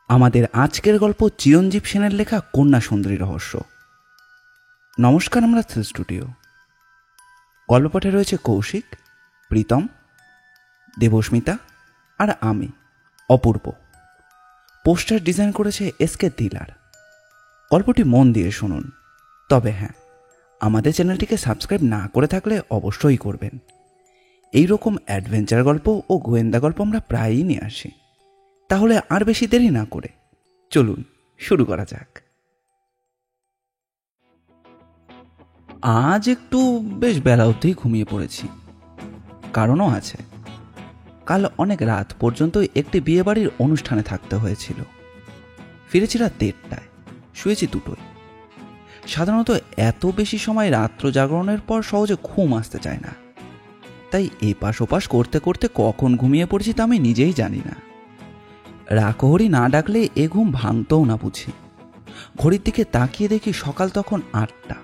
আমাদের আজকের গল্প চিরঞ্জীব সেনের লেখা কন্যা সুন্দরী রহস্য। নমস্কার, আমরা থ্রিল স্টুডিও। গল্পপাঠে রয়েছে কৌশিক, প্রীতম, দেবস্মিতা আর আমি অপূর্ব। পোস্টার ডিজাইন করেছে এসকে দিলার। গল্পটি মন দিয়ে শুনুন। তবে হ্যাঁ, আমাদের চ্যানেলটিকে সাবস্ক্রাইব না করে থাকলে অবশ্যই করবেন। এই রকম অ্যাডভেঞ্চার গল্প ও গোয়েন্দা গল্প আমরা প্রায়ই নিয়ে আসি। তাহলে আর বেশি দেরি না করে চলুন শুরু করা যাক। আজ একটু বেশ বেলা অবধি ঘুমিয়ে পড়েছি। কারণও আছে। কাল অনেক রাত পর্যন্ত একটি বিয়েবাড়ির অনুষ্ঠানে থাকতে হয়েছিল। ফিরেছি রাত 1:30টায়, শুয়েছি 2টোয়। সাধারণত এত বেশি সময় রাত্র জাগরণের পর সহজে ঘুম আসতে চায় না, তাই এপাশ ওপাশ করতে করতে কখন ঘুমিয়ে পড়েছি তা আমি নিজেই জানি না। রাকহরি না ডাকলে এ ঘুম ভাঙতও না বুঝি। ঘড়ির দিকে তাকিয়ে দেখি সকাল তখন 8টা।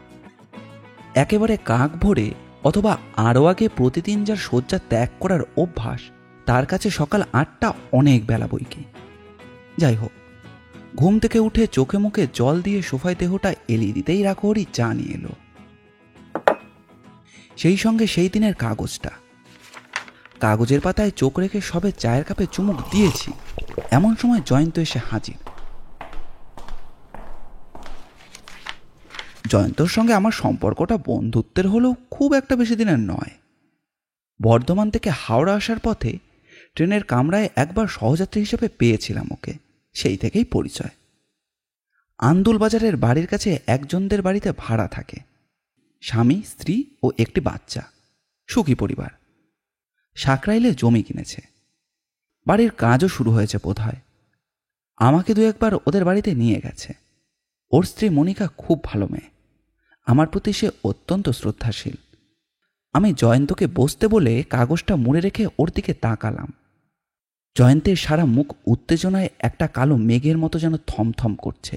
একেবারে কাক ভোরে অথবা আরও আগে প্রতিদিন যার শয্যা ত্যাগ করার অভ্যাস, তার কাছে সকাল 8টা অনেক বেলা বৈকি। যাই হোক, ঘুম থেকে উঠে চোখে মুখে জল দিয়ে সোফায় দেহটা এলিয়ে দিতেই রাকহরি চা নিয়ে এলো। সেই সঙ্গে সেই দিনের কাগজটা। কাগজের পাতায় চোখ রেখে সবে চায়ের কাপে চুমুক দিয়েছি, এমন সময় জয়ন্ত এসে হাজির। জয়ন্তর সঙ্গে আমার সম্পর্কটা বন্ধুত্বের হলেও খুব একটা বেশি দিনের নয়। বর্ধমান থেকে হাওড়া আসার পথে ট্রেনের কামরায় একবার সহযাত্রী হিসেবে পেয়েছিলাম ওকে, সেই থেকেই পরিচয়। আন্দুলবাজারের বাড়ির কাছে একজনদের বাড়িতে ভাড়া থাকে। স্বামী, স্ত্রী ও একটি বাচ্চা, সুখী পরিবার। সাকরাইলে জমি কিনেছে। বাড়ির কাজও শুরু হয়েছে বোধহয়। আমাকে 2-1বার ওদের বাড়িতে নিয়ে গেছে। ওর স্ত্রী মনিকা খুব ভালো মেয়ে। আমার প্রতি সে অত্যন্ত শ্রদ্ধাশীল। আমি জয়ন্তকে বসতে বলে কাগজটা মুড়ে রেখে ওর দিকে তাকালাম। জয়ন্তের সারা মুখ উত্তেজনায় একটা কালো মেঘের মতো যেন থমথম করছে।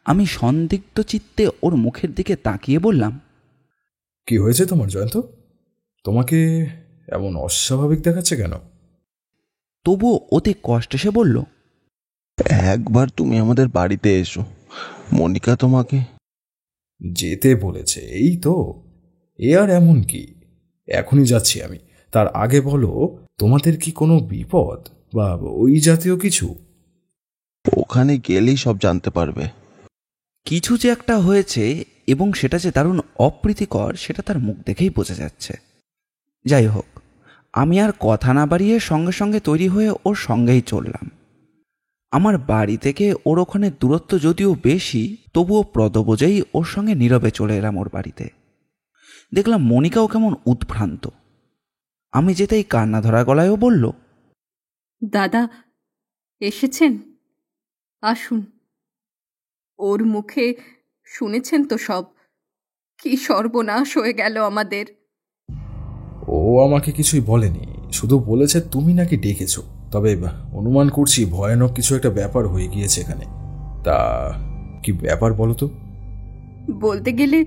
আমি সন্দিগ্ধ চিত্তে ওর মুখের দিকে তাকিয়ে বললাম, কি হয়েছে তোমার জয়ন্ত? তোমাকে এমন অস্বাভাবিক দেখাচ্ছে কেন? তবুও অতি কষ্টে সে বলল, একবার তুমি আমাদের বাড়িতে এসো, মনিকা তোমাকে যেতে বলেছে। এই তো, এ আর এমন কি? এখনই যাচ্ছি আমি। তার আগে বলো, তোমাদের কি কোনো বিপদ বা ওই জাতীয় কিছু? ওখানে গেলেই সব জানতে পারবে। কিছু যে একটা হয়েছে এবং সেটা যে দারুণ অপ্রীতিকর, সেটা তার মুখ দেখেই বোঝা যাচ্ছে। যাই হোক, আমি আর কথা না বাড়িয়ে সঙ্গে সঙ্গে তৈরি হয়ে ওর সঙ্গেই চললাম। আমার বাড়ি থেকে ওর ওখানে দূরত্ব যদিও বেশি, তবুও প্রদবোজেই ওর সঙ্গে নীরবে চলে এলাম ওর বাড়িতে। দেখলাম মনিকাও কেমন উদ্ভ্রান্ত। আমি যেতেই কান্না ধরা গলায়ও বলল, দাদা এসেছেন, আসুন। ওর মুখে শুনেছেন তো সব, কি সর্বনাশ হয়ে গেল আমাদের। ও আমাকে কিছুই বলেনি, শুধু বলেছে তুমি নাকি ডেকেছ। তবে অনুমান করছি ভয়ানক কিছু একটা ব্যাপার হয়ে গিয়েছে এখানে। তা কি ব্যাপার বলো তো? বলতে গেলে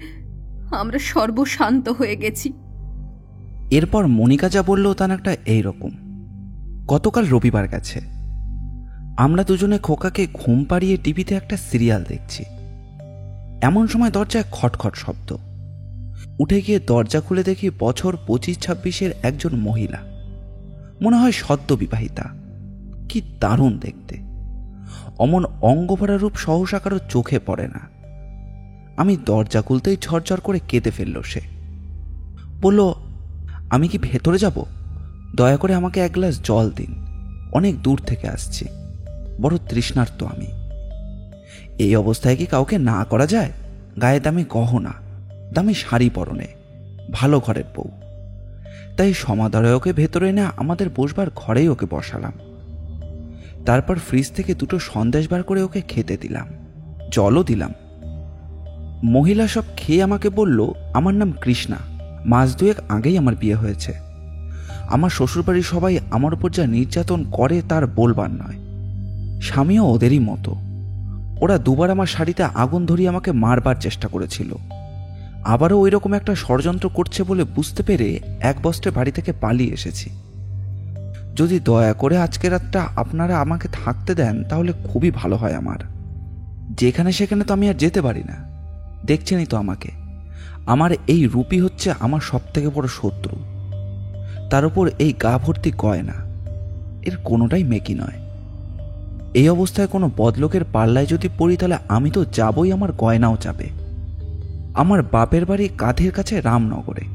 আমরা সর্বশান্ত হয়ে গেছি। এরপর মনিকা যা বলল তা একটা এইরকম। গতকাল রবিবার গেছে। আমরা দুজনে খোকাকে ঘুম পাড়িয়ে টিভিতে একটা সিরিয়াল দেখছি। এমন সময় দরজায় খটখট শব্দ। উঠে গিয়ে দরজা খুলে দেখি বছর 25-26-এর একজন মহিলা, মনে হয় সদ্য বিবাহিতা। কি দারুণ দেখতে! অমন অঙ্গভরা রূপ সহসা কারো চোখে পড়ে না। আমি দরজা খুলতেই ঝরঝর করে কেঁদে ফেলল সে। বলল, আমি কি ভেতরে যাব? দয়া করে আমাকে এক গ্লাস জল দিন, অনেক দূর থেকে আসছি, বড় তৃষ্ণার্ত আমি। এই অবস্থায় কি কাউকে না করা যায়? গায়ে দামি গহনা, দামি শাড়ি পরনে, ভালো ঘরের বউ। তাই সমাদরে ওকে ভেতরে এনে আমাদের বসবার ঘরেই ওকে বসালাম। তারপর ফ্রিজ থেকে 2টো সন্দেশ বার করে ওকে খেতে দিলাম, জলও দিলাম। মহিলা সব খেয়ে আমাকে বলল, আমার নাম কৃষ্ণা, মাস 2 আগেই আমার বিয়ে হয়েছে। আমার শ্বশুরবাড়ির সবাই আমার উপর যা নির্যাতন করে তার বলবার নয়। স্বামীও ওদেরই মতো। ওরা 2বার আমার শাড়িতে আগুন ধরিয়ে আমাকে মারবার চেষ্টা করেছিল। আবারও ওই রকম একটা ষড়যন্ত্র করছে বলে বুঝতে পেরে এক বস্ত্রে বাড়ি থেকে পালিয়ে এসেছি। যদি দয়া করে আজকের রাতটা আপনারা আমাকে থাকতে দেন তাহলে খুবই ভালো হয় আমার। যেখানে সেখানে তো আমি আর যেতে পারি না, দেখছেনই তো আমাকে। আমার এই রূপই হচ্ছে আমার সবথেকে বড় শত্রু। তার উপর এই গা ভর্তি গয়না, এর কোনোটাই মেকি নয়। এই অবস্থায় কোনো বদলোকের পাল্লায় যদি পড়ি তাহলে আমি তো যাবই, আমার গয়নাও যাবে। আমার বাপের বাড়ি কাঁধের কাছে রামনগরে।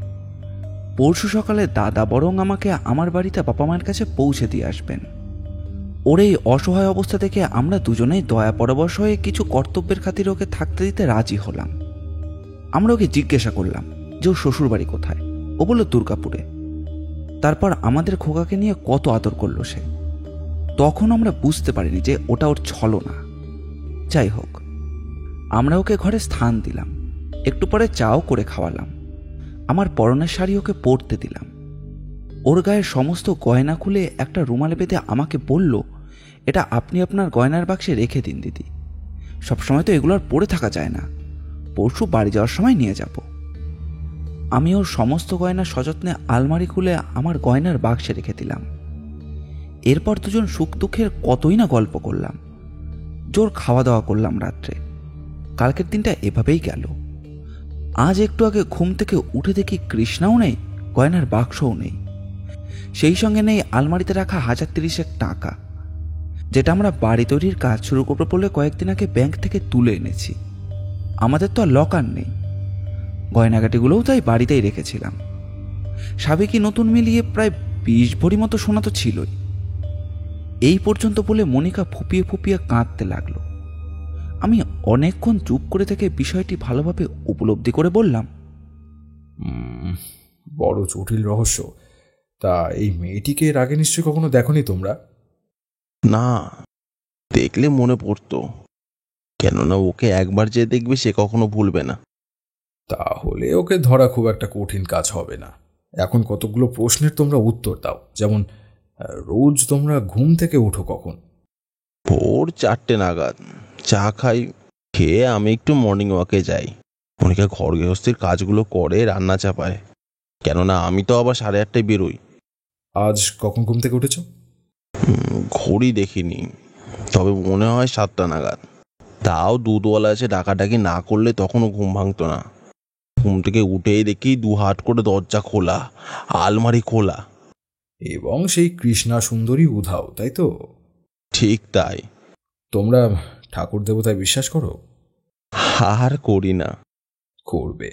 পরশু সকালে দাদা বরং আমাকে আমার বাড়িতে বাবা মায়ের কাছে পৌঁছে দিয়ে আসবেন। ওর এই অসহায় অবস্থা দেখে আমরা দুজনেই দয়া পরবশ হয়ে কিছু কর্তব্যের খাতিরে ওকে থাকতে দিতে রাজি হলাম। আমরা ওকে জিজ্ঞাসা করলাম যে ওর শ্বশুর বাড়ি কোথায়। ও বলল দুর্গাপুরে। তারপর আমাদের খোকাকে নিয়ে কত আদর করলো সে। তখন আমরা বুঝতে পারিনি যে ওটা ওর ছলনা। যাই হোক, আমরা ওকে ঘরে স্থান দিলাম, একটু পরে চাও করে খাওয়ালাম। আমার পরনের শাড়ি ওকে পরতে দিলাম। ওর গায়ের সমস্ত গয়না খুলে একটা রুমালে বেঁধে আমাকে বলল, এটা আপনি আপনার গয়নার বাক্সে রেখে দিন দিদি, সবসময় তো এগুলো আর পরে থাকা যায় না, পরশু বাড়ি যাওয়ার সময় নিয়ে যাব। আমি ওর সমস্ত গয়না সযত্নে আলমারি খুলে আমার গয়নার বাক্সে রেখে দিলাম। এরপর দুজন সুখ দুঃখের কতই না গল্প করলাম, জোর খাওয়া দাওয়া করলাম রাত্রে। কালকের দিনটা এভাবেই গেল। আজ একটু আগে ঘুম থেকে উঠে দেখি কৃষ্ণাও নেই, গয়নার বাক্সও নেই। সেই সঙ্গে নেই আলমারিতে রাখা 1,30,000 টাকা, যেটা আমরা বাড়ি তৈরির কাজ শুরু করবো বলে কয়েকদিন আগে ব্যাংক থেকে তুলে এনেছি। আমাদের তো আর লকার নেই, গয়নাগাটিগুলোও তাই বাড়িতেই রেখেছিলাম। সাবেকি নতুন মিলিয়ে প্রায় 20 ভরি মতো সোনা তো ছিলই। এই পর্যন্ত বলে মনিকা ফুপিয়ে ফুপিয়ে কাঁদতে লাগলো। আমি অনেকক্ষণ চুপ করে থেকে বিষয়টি ভালোভাবে উপলব্ধি করে বললাম, বড় জটিল রহস্য। তা এই মেয়েটিকে এর আগে নিশ্চয়ই কখনো দেখনি তোমরা? না, দেখলে মনে পড়তো, কেননা ওকে একবার যে দেখবে সে কখনো ভুলবে না। তাহলে ওকে ধরা খুব একটা কঠিন কাজ হবে না। এখন কতগুলো প্রশ্নের তোমরা উত্তর দাও, যেমন রোজ তোমরা ঘুম থেকে উঠো কখন? ভোর 4টে নাগাদ। চা খাই, খেয়ে আমি একটু মর্নিং ওয়াকে যাই। মনিকা ঘর গৃহস্থির কাজগুলো করে, রান্না চাপায়, কেননা আমি তো আবার 8:30টায় বেরোই। আজ কখন ঘুম থেকে উঠেছ? ঘড়ি দেখিনি, তবে মনে হয় 7টা নাগাদ। তাও দুধওয়ালা আছে ডাকাডাকি না করলে তখনও ঘুম ভাঙতো না। ঘুম থেকে উঠেই দেখি 2 হাত করে দরজা খোলা, আলমারি খোলা। এবং সেই কৃষ্ণা সুন্দরী উধাও, তাই তো? ঠিক তাই। তোমরা ঠাকুর দেবতায় বিশ্বাস করো? আর করি না। করবে।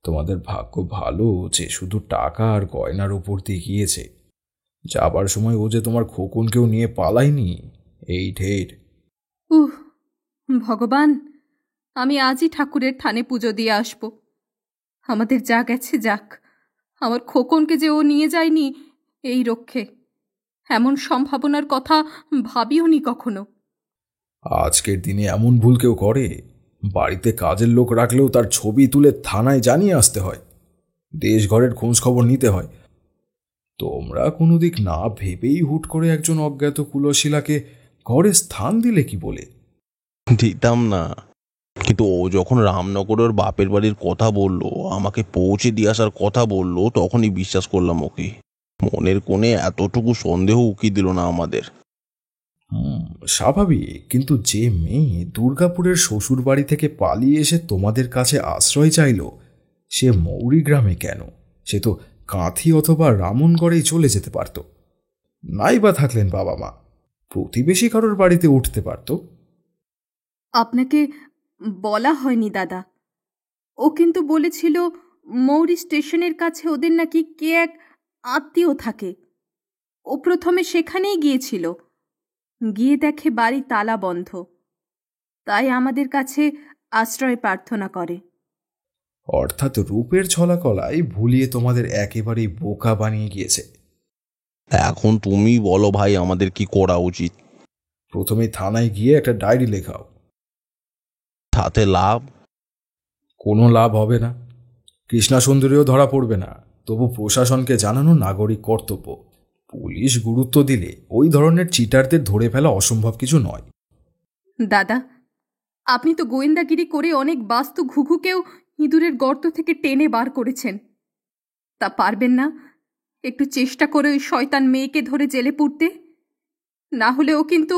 তোমাদের ভাগ্য ভালো যে শুধু টাকা আর গয়নার উপর দিয়ে গিয়েছে। যাবার সময় ও যে তোমার খোকনকেও নিয়ে পালায়নি, এই ঢের। উহ, ভগবান, আমি আজই ঠাকুরের থানে পুজো দিয়ে আসব। আমাদের যা গেছে যাক, আমার খোকনকে যে ও নিয়ে যায়নি এই রক্ষে। এমন সম্ভাবনার কথা ভাবিও নি কখনো। আজকের দিনে এমন ভুল কেউ করে? বাড়িতে কাজের লোক রাখলেও তার ছবি তুলে থানায় জানিয়ে আসতে হয়, দেশ ঘরের খোঁজ খবর নিতে হয়। তোমরা কোনো দিক না ভেবেই হুট করে একজন অজ্ঞাত কুলশীলাকে ঘরে স্থান দিলে কি বলে? দিতাম না, কিন্তু ও যখন রামনগরে ওর বাপের বাড়ির কথা বললো, আমাকে পৌঁছে দিয়ে আসার কথা বললো, তখনই বিশ্বাস করলাম ওকে। মনের কোণে এতটুকু সন্দেহ উকি দিল না আমাদের। স্বাভাবিক, কিন্তু যে মেয়ে দুর্গাপুরের শ্বশুর বাড়ি থেকে পালিয়ে এসে তোমাদের কাছে আশ্রয় চাইল, সে মৌরি গ্রামে কেন? সে তো কাঁথি অথবা রামনগড়েই চলে যেতে পারত। নাই বা থাকলেন বাবা মা, প্রতিবেশী কারোর বাড়িতে উঠতে পারত। আপনাকে বলা হয়নি দাদা। ও কিন্তু বলেছিল মৌরি স্টেশনের কাছে ওদের নাকি কে এক আত্মীয় থাকে। ও প্রথমে সেখানেই গিয়েছিল, গিয়ে দেখে বাড়ি তালা বন্ধ, তাই আমাদের কাছে আশ্রয় প্রার্থনা করে। অর্থাৎ রূপের ছলাকলায় ভুলিয়ে তোমাদের একেবারেই বোকা বানিয়ে গিয়েছে। এখন তুমি বলো ভাই, আমাদের কি করা উচিত? প্রথমে থানায় গিয়ে একটা ডায়েরি লেখাও। তাতে লাভ? কোনো লাভ হবে না। কৃষ্ণা সুন্দরীও ধরা পড়বে না, তবু প্রশাসনকে জানানো নাগরিক কর্তব্য। পুলিশ গুরুত্ব দিলে ওই ধরনের চিটারদের ধরে ফেলা অসম্ভব কিছু নয়। দাদা, আপনি তো গোয়েন্দাগিরি করে অনেক বাস্তু ঘুঘুকেও ইঁদুরের গর্ত থেকে টেনে বার করেছেন। তা পারবেন না একটু চেষ্টা করে ওই শয়তান মেয়েকে ধরে জেলে পুরতে, না হলে ও কিন্তু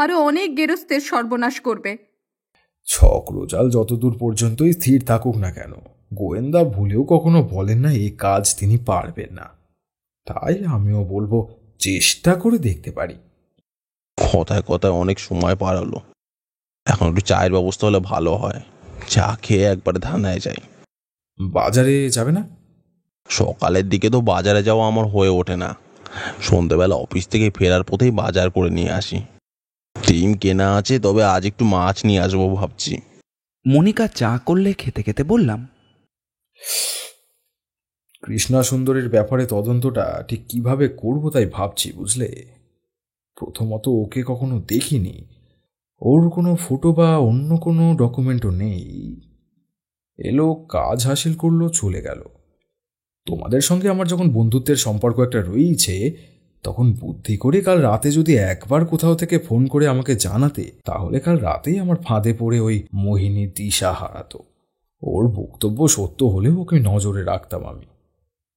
আরো অনেক গেরস্তের সর্বনাশ করবে। ছক্রজাল যতদূর পর্যন্তই স্থির থাকুক না কেন, গোয়েন্দা ভুলেও কখনো বলেন না এই কাজ তিনি পারবেন না। তাই আমিও বলবো চেষ্টা করে দেখতে পারি। কথায় কথায় অনেক সময় পার হলো, এখন একটু চায়ের ব্যবস্থা হলে ভালো হয়। চা খেয়ে একবারে থানায় যাই। বাজারে যাবে না? সকালের দিকে তো বাজারে যাওয়া আমার হয়ে ওঠে না। সন্ধ্যেবেলা অফিস থেকে ফেরার পথেই বাজার করে নিয়ে আসি। ডিম কেনা আছে, তবে আজ একটু মাছ নিয়ে আসবো ভাবছি। মনিকা চা করলে খেতে খেতে বললাম, কৃষ্ণা সুন্দরের ব্যাপারে তদন্তটা ঠিক কিভাবে করব তাই ভাবছি, বুঝলে। প্রথমত ওকে কখনো দেখিনি, ওর কোনো ফটো বা অন্য কোনো ডকুমেন্টও নেই। এলো, কাজ হাসিল করলো, চলে গেল। তোমাদের সঙ্গে আমার যখন বন্ধুত্বের সম্পর্ক একটা রয়েছে, তখন বুদ্ধি করে কাল রাতে যদি একবার কোথাও থেকে ফোন করে আমাকে জানাতে, তাহলে কাল রাতেই আমার ফাঁদে পড়ে ওই মোহিনী দিশা হারাতো। ওর বক্তব্য সত্য হলেও ওকে নজরে রাখতাম আমি।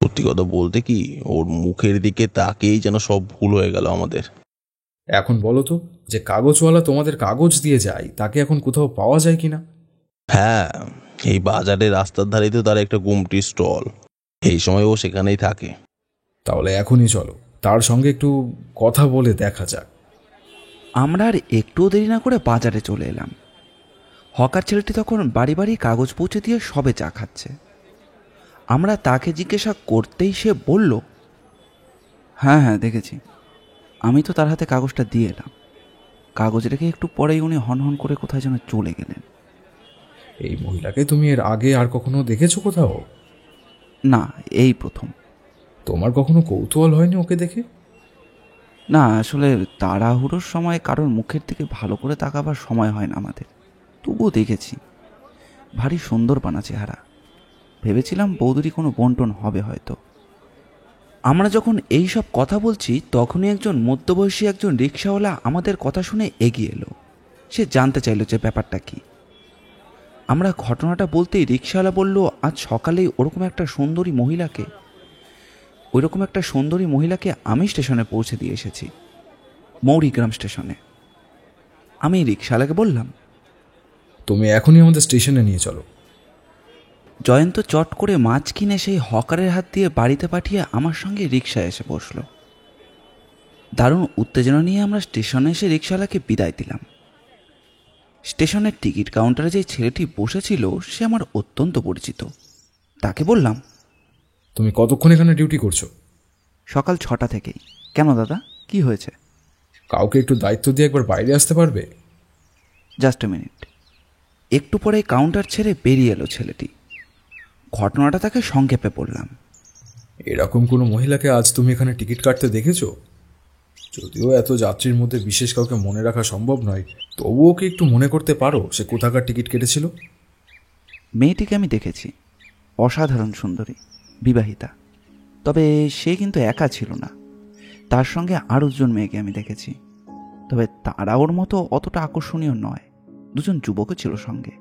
সত্যি কথা বলতে কি, ওর মুখের দিকে তাকেই যেন সব ভুল হয়ে গেল আমাদের। এখন বলো তো, যে কাগজওয়ালা তোমাদের কাগজ দিয়ে যায়, তাকে এখন কোথাও পাওয়া যায় কিনা? হ্যাঁ, এই বাজারের রাস্তার ধারেই তো তার একটা গুমটি স্টল। এই সময় ও সেখানেই থাকে। তাহলে এখনই চলো, তার সঙ্গে একটু কথা বলে দেখা যাক। আমরা আর একটুও দেরি না করে বাজারে চলে এলাম। হকার ছেলেটি তখন বাড়ি বাড়ি কাগজ পৌঁছে দিয়ে সবে চা খাচ্ছে। আমরা তাকে জিজ্ঞাসা করতেই সে বলল, হ্যাঁ হ্যাঁ দেখেছি, আমি তো তার হাতে কাগজটা দিয়ে এলাম। কাগজ রেখে একটু পরেই উনি হনহন করে কোথায় যেন চলে গেলেন। এই মহিলাকে তুমি এর আগে আর কখনো দেখেছো কোথাও? না, এই প্রথম। তোমার কখনো কৌতূহল হয়নি ওকে দেখে? না, আসলে তাড়াহুড়োর সময় কারোর মুখের দিকে ভালো করে তাকাবার সময় হয় না আমাদের। তবুও দেখেছি, ভারী সুন্দর বানা চেহারা। ভেবেছিলাম বৌদুরি কোনো বন্টন হবে হয়তো। আমরা যখন এই সব কথা বলছি, তখনই একজন মধ্যবয়সী একজন রিক্সাওয়ালা আমাদের কথা শুনে এগিয়ে এলো। সে জানতে চাইল যে ব্যাপারটা কি। আমরা ঘটনাটা বলতেই রিক্সাওয়ালা বলল, আজ সকালেই ওরকম একটা সুন্দরী মহিলাকে আমি স্টেশনে পৌঁছে দিয়ে এসেছি, মৌরিগ্রাম স্টেশনে। আমি রিক্সাওয়ালাকে বললাম, তুমি এখনই আমাদের স্টেশনে নিয়ে চলো। জয়ন্ত চট করে মাছ কিনে সেই হকারের হাত দিয়ে বাড়িতে পাঠিয়ে আমার সঙ্গে রিক্সায় এসে বসল। দারুণ উত্তেজনা নিয়ে আমরা স্টেশনে এসে রিক্সাওয়ালাকে বিদায় দিলাম। স্টেশনের টিকিট কাউন্টারে যে ছেলেটি বসেছিল সে আমার অত্যন্ত পরিচিত। তাকে বললাম, তুমি কতক্ষণ এখানে ডিউটি করছো? সকাল 6টা থেকেই। কেন দাদা, কি হয়েছে? কাউকে একটু দায়িত্ব দিয়ে একবার বাইরে আসতে পারবে? Just a minute. একটু পরে কাউন্টার ছেড়ে বেরিয়ে এলো ছেলেটি। ঘটনাটা তাকে সংক্ষেপে বললাম। এরকম কোনো মহিলাকে আজ তুমি এখানে টিকিট কাটতে দেখেছো? যদিও এত যাত্রীর মধ্যে বিশেষ কাউকে মনে রাখা সম্ভব নয়, তবুও কি একটু মনে করতে পারো সে কোথাকার টিকিট কেটেছিল? মেয়েটিকে আমি দেখেছি, অসাধারণ সুন্দরী, বিবাহিতা। তবে সে কিন্তু একা ছিল না, তার সঙ্গে আরও দুজন মেয়েকে আমি দেখেছি। তবে তারা ওর মতো অতটা আকর্ষণীয় নয়। দুজন যুবকও ছিল সঙ্গে।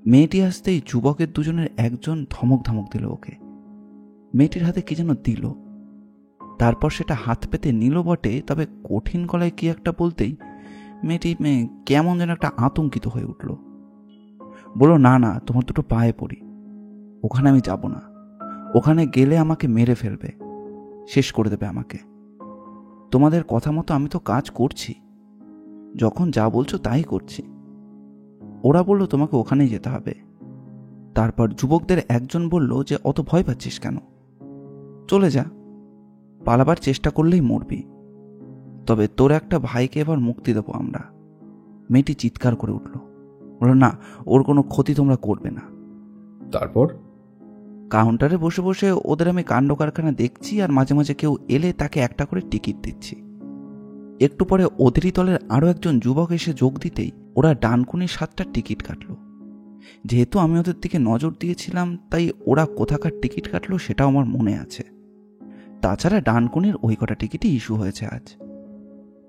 মেয়েটি আসতেই যুবকের দুজনের একজন ধমক ধমক দিল ওকে। মেয়েটির হাতে কি যেন দিল, তারপর সেটা হাত পেতে নিল বটে, তবে কঠিন গলায় কি একটা বলতেই মেয়েটি কেমন যেন একটা আতঙ্কিত হয়ে উঠল। বলল, না না, তোমার দুটো পায়ে পড়ি, ওখানে আমি যাব না। ওখানে গেলে আমাকে মেরে ফেলবে, শেষ করে দেবে আমাকে। তোমাদের কথা মতো আমি তো কাজ করছি, যখন যা বলছো তাই করছি। ওরা বলল তোমাকে ওখানেই যেতে হবে। তারপর যুবকদের একজন বলল যে অত ভয় পাচ্ছিস কেন, চলে যা, পালাবার চেষ্টা করলেই মরবি। তবে তোর একটা ভাইকে এবার মুক্তি দেবো আমরা। মেয়েটি চিৎকার করে উঠল, বলল, না, ওর কোনো ক্ষতি তোমরা করবে না। তারপর কাউন্টারে বসে বসে ওদের আমি কাণ্ড কারখানা দেখছি, আর মাঝে মাঝে কেউ এলে তাকে একটা করে টিকিট দিচ্ছি। একটু পরে ওদেরই দলের আরও একজন যুবক এসে যোগ দিতেই ওরা ডানকুনির 7টা টিকিট কাটলো। যেহেতু আমি ওদের দিকে নজর দিয়েছিলাম, তাই ওরা কোথাকার টিকিট কাটলো সেটাও আমার মনে আছে। তাছাড়া ডানকুনির ওই কটা টিকিটই ইস্যু হয়েছে আজ।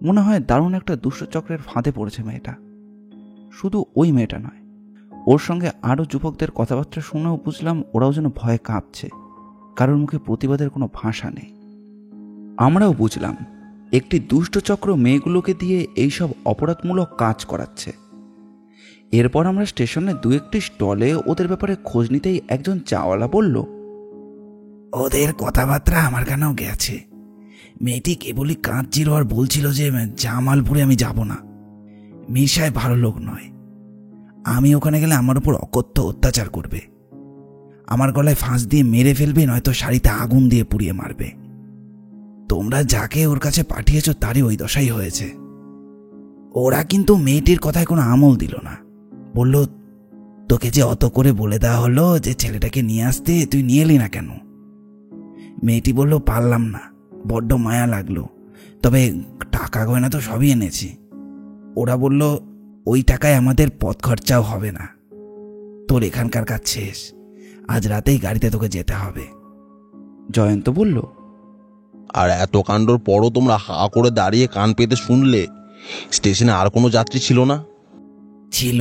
মনে হয় দারুণ একটা দুষ্টচক্রের ফাঁদে পড়েছে মেয়েটা। শুধু ওই মেয়েটা নয়, ওর সঙ্গে আরও যুবকদের কথাবার্তা শুনেও বুঝলাম ওরাও যেন ভয়ে কাঁপছে। কারোর মুখে প্রতিবাদের কোনো ভাষা নেই। আমরাও বুঝলাম একটি দুষ্ট চক্র মেয়েগুলোকে দিয়ে এইসব অপরাধমূলক কাজ করাচ্ছে। এরপর আমরা স্টেশনে দু একটি স্টলে ওদের ব্যাপারে খোঁজ নিতেই একজন চাওয়ালা বলল, ওদের কথাবার্তা আমার কানেও গেছে। মেয়েটি কেবলই কাঁদছিল আর বলছিল যে জামালপুরে আমি যাব না, মীর সাহেব ভালো লোক নয়, আমি ওখানে গেলে আমার উপর অকথ্য অত্যাচার করবে, আমার গলায় ফাঁস দিয়ে মেরে ফেলবে, নয়তো শাড়িতে আগুন দিয়ে পুড়িয়ে মারবে। তোমরা যাকে ওর কাছে পাঠিয়েছ তারই ওই দশাই হয়েছে। ওরা কিন্তু মেয়েটির কথায় কোনো আমল দিল না, বলল, তোকে যে অত করে বলে দেওয়া হলো যে ছেলেটাকে নিয়ে আসতে, তুই নিয়ে এলি না কেন? মেয়েটি বলল, পারলাম না, বড্ড মায়া লাগলো, তবে টাকা গয়না তো সবই এনেছি। ওরা বলল, ওই টাকায় আমাদের পথ খরচাও হবে না, তোর এখানকার কাজ শেষ, আজ রাতেই গাড়িতে তোকে যেতে হবে। জয়ন্ত বলল, আর এত কাণ্ডর পরও তোমরা হা করে দাঁড়িয়ে কান পেতে শুনলে? স্টেশনে আর কোনো যাত্রী ছিল না? ছিল,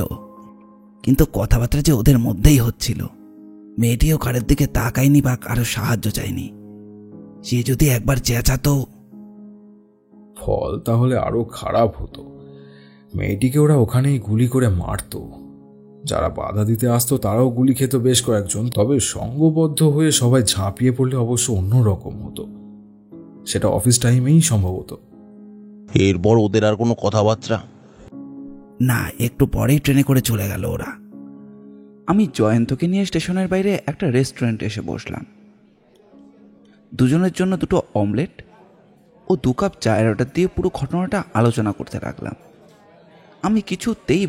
কিন্তু কথাবার্তা যে ওদের মধ্যেই হচ্ছিল। মেয়েটিও কারের দিকে তাকায়নি বা কারো সাহায্য চায়নি। সে যদি একবার চেঁচাতো। ফল তাহলে আরো খারাপ হতো। মেয়েটিকে ওরা ওখানেই গুলি করে মারত। যারা বাধা দিতে আসতো তারাও গুলি খেত বেশ কয়েকজন, তবে সঙ্গবদ্ধ হয়ে সবাই ঝাঁপিয়ে পড়লে অবশ্য অন্যরকম হতো। সেটা অফিস টাইমেই সম্ভবত। এরপর ওদের আর কোনো কথাবার্তা? না, একটু পরেই ট্রেনে করে চলে গেল ওরা। আমি জয়ন্তকে নিয়ে স্টেশনের বাইরে একটা রেস্টুরেন্টে এসে বসলাম। দুজনের জন্য দুটো অমলেট ও 2 কাপ চায়ের অর্ডার দিয়ে পুরো ঘটনাটা আলোচনা করতে লাগলাম। আমি কিছুতেই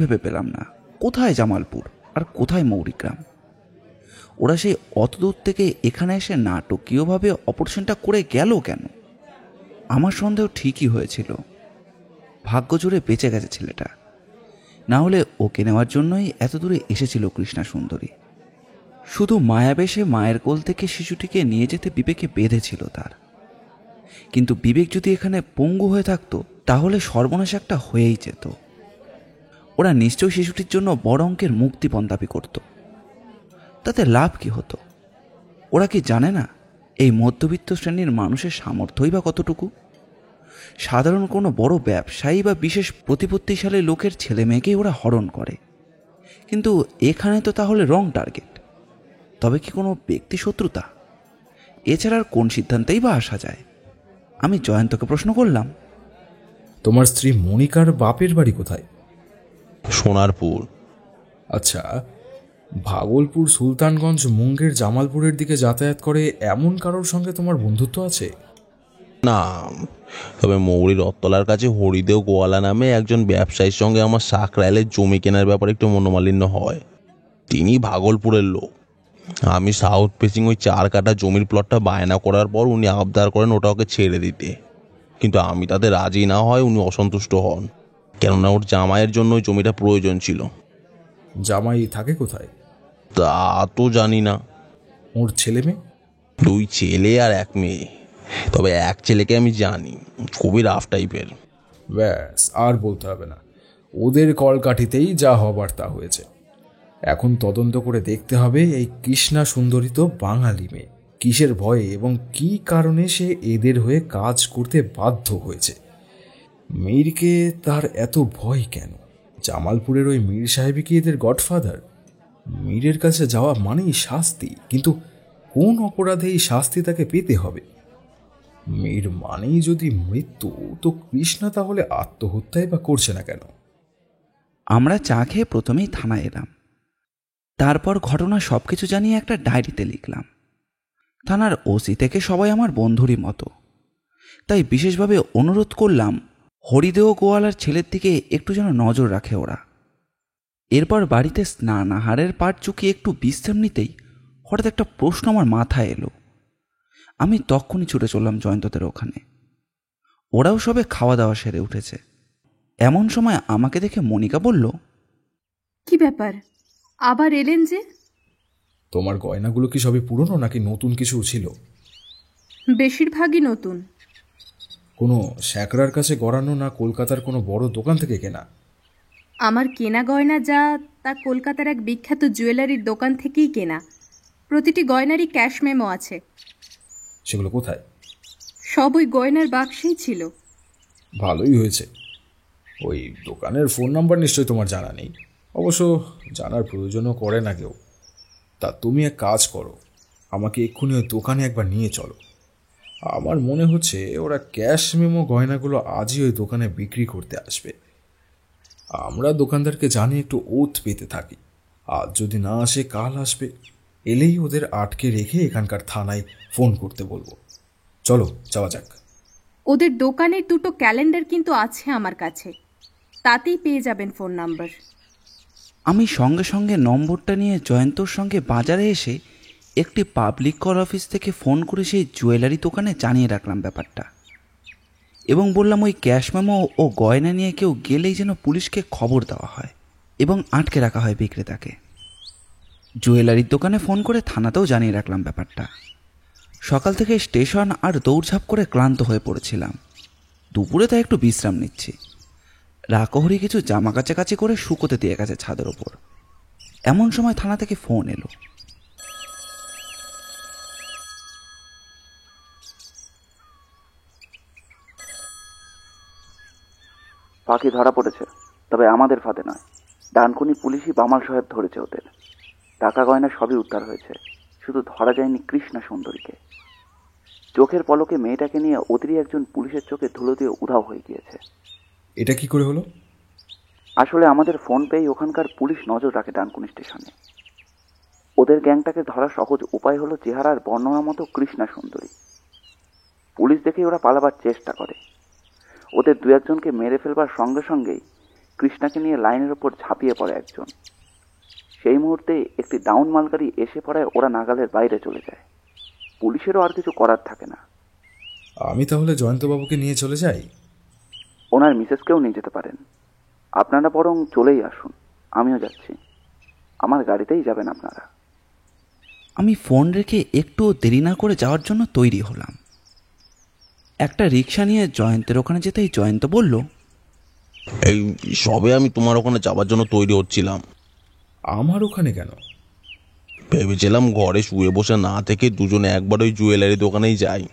ভেবে পেলাম না কোথায় জামালপুর আর কোথায় মৌরিগ্রাম। ওরা সেই অত দূর থেকে এখানে এসে নাটকীয়ভাবে অপারেশনটা করে গেল কেন? আমার সন্দেহ ঠিকই হয়েছিল, ভাগ্য জোরে বেঁচে গেছে ছেলেটা, না হলে ওকে নেওয়ার জন্যই এত দূরে এসেছিল কৃষ্ণা সুন্দরী। শুধু মায়াবেশে মায়ের কোল থেকে শিশুটিকে নিয়ে যেতে বিবেকে বেঁধেছিল তার। কিন্তু বিবেক যদি এখানে পঙ্গু হয়ে থাকতো তাহলে সর্বনাশ একটা হয়েই যেত। ওরা নিশ্চয়ই শিশুটির জন্য বড় অঙ্কের মুক্তিপণ দাবি করত। তাতে লাভ কি হতো? ওরা কি জানে না এই মধ্যবিত্ত শ্রেণীর মানুষের সামর্থ্যই বা কতটুকু? সাধারণ কোনো বড় ব্যবসায়ী বা বিশেষ প্রতিপত্তিশালী লোকের ছেলে মেয়েকেই ওরা হরণ করে, কিন্তু এখানে তো তাহলে রং টার্গেট। তবে কি কোনো ব্যক্তি শত্রুতা? এছাড়া আর কোন সিদ্ধান্তেই বা আসা যায়? আমি জয়ন্তকে প্রশ্ন করলাম, তোমার স্ত্রী মনিকার বাপের বাড়ি কোথায়? সোনারপুর। আচ্ছা, ভাগলপুর, সুলতানগঞ্জ, মুঙ্গের, জামালপুরের দিকে যাতায়াত করে এমন কারোর সঙ্গে তোমার বন্ধুত্ব আছে? না, তবে মৌরি রত্তলার কাছে হরিদেও গোয়ালা নামে একজন ব্যবসায়ীর সঙ্গে আমার সাকরাইলের জমি কেনার ব্যাপারে একটু মনোমালিন্য হয়। তিনি ভাগলপুরের লোক। আমি সাউথ ফেসিং ওই 4 কাঠা জমির প্লটটা বায়না করার পর উনি আবদার করেন ওটা ওকে ছেড়ে দিতে, কিন্তু আমি তাতে রাজি না হয় উনি অসন্তুষ্ট হন, কেননা ওর জামাইয়ের জন্য ওই জমিটা প্রয়োজন ছিল। জামাই থাকে কোথায়? তা তো জানি না। ওর ছেলে মেয়ে? 2 ছেলে আর 1 মেয়ে, তবে এক ছেলেকে আমি জানি, খুবই রাফ টাইপের। ব্যাস, আর বলতে হবে না। ওদের কলকাঠিতেই যা হবার তা হয়েছে। এখন তদন্ত করে দেখতে হবে এই কৃষ্ণা সুন্দরী তো বাঙালি মেয়ে, কিসের ভয়ে এবং কি কারণে সে এদের হয়ে কাজ করতে বাধ্য হয়েছে। মীরকে তার এত ভয় কেন? জামালপুরের ওই মীর সাহেবই কি এদের গডফাদার? মীরের কাছে যাওয়া মানেই শাস্তি, কিন্তু কোন অপরাধে এই শাস্তি তাকে পেতে হবে? মীর মানেই যদি মৃত্যু, তো কৃষ্ণা তাহলে আত্মহত্যাই বা করছে না কেন? আমরা চা খেয়ে প্রথমেই থানায় এলাম। তারপর ঘটনা সবকিছু জানিয়ে একটা ডায়েরিতে লিখলাম। থানার ওসি থেকে সবাই আমার বন্ধুরই মতো, তাই বিশেষভাবে অনুরোধ করলাম হরিদেও গোয়ালার ছেলের দিকে একটু যেন নজর রাখে ওরা। এরপর বাড়িতে স্নানাহারের পাট চুকিয়ে একটু বিশ্রাম নিতেই হঠাৎ একটা প্রশ্ন আমার মাথায় এলো। আমি তখনই ছুটে চললাম জয়ন্তদের ওখানে। ওরাও সবে খাওয়া দাওয়া সেরে উঠেছে। এমন সময় আমাকে দেখে মনিকা বলল, কি ব্যাপার, আবার এলেন যে? তোমার গয়নাগুলো কি সবই পুরনো নাকি নতুন কিছু ছিল? বেশিরভাগই নতুন। কোনো শ্যাকরার কাছে গড়ানো না কলকাতার কোনো বড় দোকান থেকে কেনা? আমার কেনা গয়না যা তা কলকাতার এক বিখ্যাত জুয়েলারির দোকান থেকেই কেনা। প্রতিটি গয়নারই ক্যাশ মেমো আছে। সেগুলো কোথায়? সব ওই গয়নার বাক্সেই ছিল। ভালোই হয়েছে। ওই দোকানের ফোন নাম্বার নিশ্চয়ই তোমার জানা নেই। অবশ্য জানার প্রয়োজনও করে না কেউ। তা তুমি এক কাজ করো, আমাকে এক্ষুনি ওই দোকানে একবার নিয়ে চলো। আমার মনে হচ্ছে ওরা ক্যাশ মেমো গয়নাগুলো আজই ওই দোকানে বিক্রি করতে আসবে। আমরা দোকানদারকে জানি একটু ওত পেতে থাকি, আজ যদি না আসে কাল আসবে। এলেই ওদের আটকে রেখে এখানকার থানায় ফোন করতে বলবো। চলো যাওয়া যাক। ওদের দোকানের দুটো ক্যালেন্ডার কিন্তু আছে আমার কাছে, তাতেই পেয়ে যাবেন ফোন নাম্বার। আমি সঙ্গে সঙ্গে নম্বরটা নিয়ে জয়ন্তর সঙ্গে বাজারে এসে একটি পাবলিক কল অফিস থেকে ফোন করে সেই জুয়েলারি দোকানে জানিয়ে রাখলাম ব্যাপারটা, এবং বললাম ওই ক্যাশ মেমো ও গয়না নিয়ে কেউ গেলেই যেন পুলিশকে খবর দেওয়া হয় এবং আটকে রাখা হয় বিক্রেতাকে। জুয়েলারির দোকানে ফোন করে থানাতেও জানিয়ে রাখলাম ব্যাপারটা। সকাল থেকে স্টেশন আর দৌড়ঝাঁপ করে ক্লান্ত হয়ে পড়েছিলাম। দুপুরে তাই একটু বিশ্রাম নিচ্ছি। রাকহরি কিছু জামা কাচাকাচি করে শুকোতে দিয়ে গেছে ছাদের ওপর। এমন সময় থানা থেকে ফোন এলো। পাখি ধরা পড়েছে, তবে আমাদের ফাঁদে নয়। ডানকুনি পুলিশই বামাল সাহেব ধরেছে ওদের। টাকা গয়না সবই উদ্ধার হয়েছে, শুধু ধরা যায়নি কৃষ্ণা সুন্দরীকে। চোখের পলকে মেয়েটাকে নিয়ে ওদেরই একজন পুলিশের চোখে ধুলো দিয়ে উধাও হয়ে গিয়েছে। এটা কি করে হলো? আসলে আমাদের ফোন পেয়েই ওখানকার পুলিশ নজর রাখে ডানকুনি স্টেশনে। ওদের গ্যাংটাকে ধরা সহজ উপায় হলো চেহারার বর্ণনা মতো কৃষ্ণা সুন্দরী। পুলিশ দেখেই ওরা পালাবার চেষ্টা করে। ওদের দু একজনকে মেরে ফেলবার সঙ্গে সঙ্গেই কৃষ্ণাকে নিয়ে লাইনের ওপর ঝাঁপিয়ে পড়ে একজন। সেই মুহূর্তে একটি ডাউন মালগাড়ি এসে পড়ায় ওরা নাগালের বাইরে চলে যায়। পুলিশেরও আর কিছু করার থাকে না। আমি তাহলে জয়ন্তবাবুকে নিয়ে চলে যাই? ওনার মিসেসকেও নিয়ে যেতে পারেন। আপনারা বরং চলেই আসুন, আমিও যাচ্ছি। আমার গাড়িতেই যাবেন আপনারা। আমি ফোন রেখে একটু দেরি না করে যাওয়ার জন্য তৈরি হলাম। একটা রিক্সা নিয়ে জয়ন্তের ওখানে যেতেই জয়ন্ত বলল, এই সবে আমি তোমার ওখানে যাওয়ার জন্য তৈরি হচ্ছিলাম। আমার ওখানে কেন? ভেবেছিলাম ঘরে শুয়ে বসে না থেকে দুজনে একবার ওই জুয়েলারি দোকানেই যাই।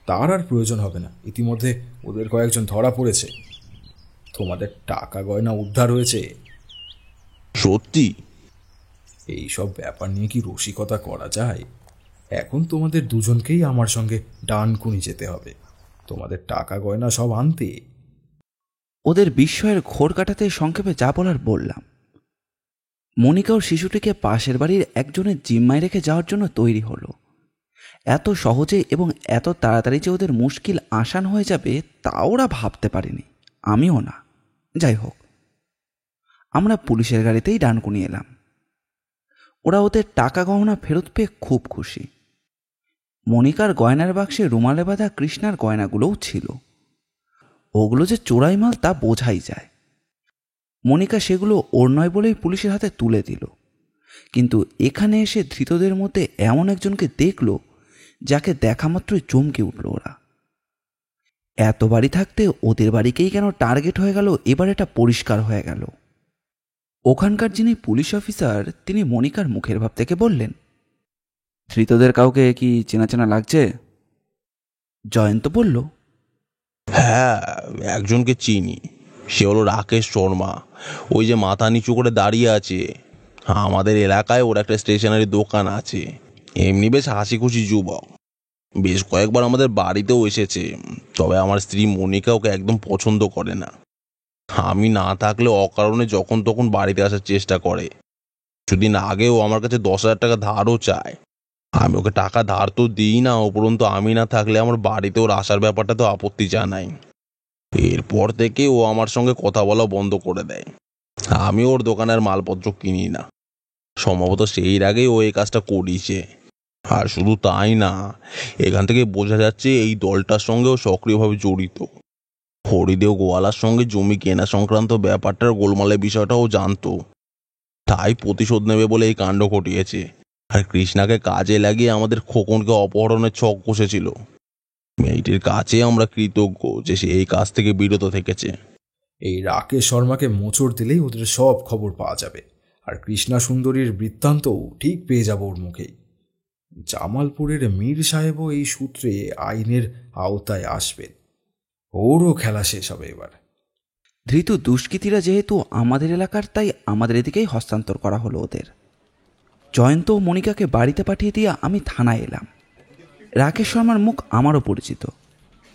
তার আর প্রয়োজন হবে না, ইতিমধ্যে ওদের কয়েকজন ধরা পড়েছে। তোমাদের টাকা গয়না উদ্ধার হয়েছে। সত্যি? এই সব ব্যাপার নিয়ে কি রসিকতা করা যায়? এখন তোমাদের দুজনকেই আমার সঙ্গে ডানকুনি যেতে হবে, তোমাদের টাকা গয়না সব আনতে। ওদের বিস্ময়ের ঘোর কাটাতে সংক্ষেপে যা বলার বললাম। মনিকা ও শিশুটিকে পাশের বাড়ির একজনের জিম্মায় রেখে যাওয়ার জন্য তৈরি হলো। এত সহজে এবং এত তাড়াতাড়ি যে ওদের মুশকিল আসান হয়ে যাবে তা ওরা ভাবতে পারেনি, আমিও না। যাই হোক, আমরা পুলিশের গাড়িতেই ডানকুনি এলাম। ওরা ওদের টাকা গহনা ফেরত পেয়ে খুব খুশি। মনিকার গয়নার বাক্সে রুমালে বাঁধা কৃষ্ণার গয়নাগুলোও ছিল। ওগুলো যে চোরাই মাল তা বোঝাই যায়। মনিকা সেগুলো ওর নয় বলেই পুলিশের হাতে তুলে দিল। কিন্তু এখানে এসে ধৃতদের মধ্যে এমন একজনকে দেখল যাকে দেখা মাত্রই চমকে উঠল ওরা। এত বাড়ি থাকতে ওদের বাড়িকেই কেন টার্গেট হয়ে গেল এবার এটা পরিষ্কার হয়ে গেল। ওখানকার যিনি পুলিশ অফিসার তিনি মনিকার মুখের ভাব থেকে বললেন, ধৃতদের কাউকে কি চেনা চেনা লাগছে? জয়ন্ত বলল, হ্যাঁ, একজনকে চিনি। সে হলো রাকেশ শর্মা, ওই যে মাথা নিচু করে দাঁড়িয়ে আছে। আমাদের এলাকায় ওর একটা স্টেশনারি দোকান আছে। এমনি বেশ হাসি খুশি যুবক, বেশ কয়েকবার আমাদের বাড়িতেও এসেছে। তবে আমার স্ত্রী মনিকা ওকে একদম পছন্দ করে না। আমি না থাকলে অকারণে যখন তখন বাড়িতে আসার চেষ্টা করে। কিছুদিন আগেও আমার কাছে 10,000 টাকা ধারও চায়। আমি ওকে টাকা ধার তো দিই না, উপরন্তু আমি না থাকলে আমার বাড়িতে ওর আসার ব্যাপারটা তো আপত্তি জানাই। এরপর থেকে ও আমার সঙ্গে কথা বলা বন্ধ করে দেয়। আমি ওর দোকানের মালপত্র কিনি না। সম্ভবত সেই আগেই ও এই কাজটা করিয়েছে। আর শুধু তাই না, এখান থেকে বোঝা যাচ্ছে এই দলটার সঙ্গেও সক্রিয়ভাবে জড়িত। হরিদেও গোয়ালার সঙ্গে জমি কেনা সংক্রান্ত ব্যাপারটার গোলমালের বিষয়টাও জানতো। তাই প্রতিশোধ নেবে বলে এই কাণ্ড ঘটিয়েছে। আর কৃষ্ণাকে কাজে লাগিয়ে আমাদের খোকনকে অপহরণের ছক কষেছিল। মেয়েটির কাছে আমরা কৃতজ্ঞ যে সে এই কাজ থেকে বিরত থেকেছে। এই রাকেশ শর্মাকে মোচড় দিলেই ওদের সব খবর পাওয়া যাবে, আর কৃষ্ণা সুন্দরীর বৃত্তান্তও ঠিক পেয়ে যাব ওর মুখেই। জামালপুরের মীর সাহেবও এই সূত্রে আইনের আওতায় আসবেন। ওরও খেলা শেষ হবে এবার। ধৃত দুষ্কৃতীরা যেহেতু আমাদের এলাকার, তাই আমাদের এদিকেই হস্তান্তর করা হলো ওদের। জয়ন্ত ও মনিকাকে বাড়িতে পাঠিয়ে দিয়ে আমি থানায় এলাম। রাকেশ শর্মার মুখ আমারও পরিচিত।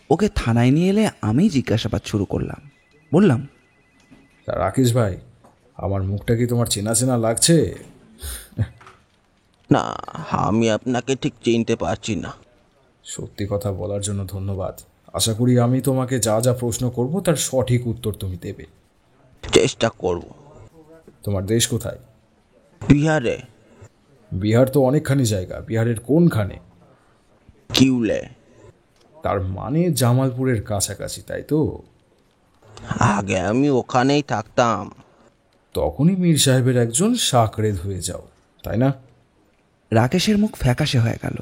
ওকে থানায় নিয়ে এলে আমি জিজ্ঞাসাবাদ শুরু করলাম। বললাম, তা রাকেশ ভাই, আমার মুখটা কি তোমার চেনা চেনা লাগছে? না, আমি আপনাকে ঠিক চিনতে পারছি না। সত্যি কথা বলার জন্য ধন্যবাদ। আশা করি আমি তোমাকে যা যা প্রশ্ন করব তার সঠিক উত্তর তুমি দেবে। চেষ্টা করব। তোমার দেশ কোথায়? বিহারে। বিহার তো অনেকখানি জায়গা। বিহারের কোনখানে? কিউলে। তার মানে জামালপুরের কাছাকাছি, তাই তো? আগে আমি ওখানেই থাকতাম। তখনই মীর সাহেবের একজন সাকরেদ হয়ে যাও, তাই না? রাকেশের মুখ ফ্যাকাশে হয়ে গেল।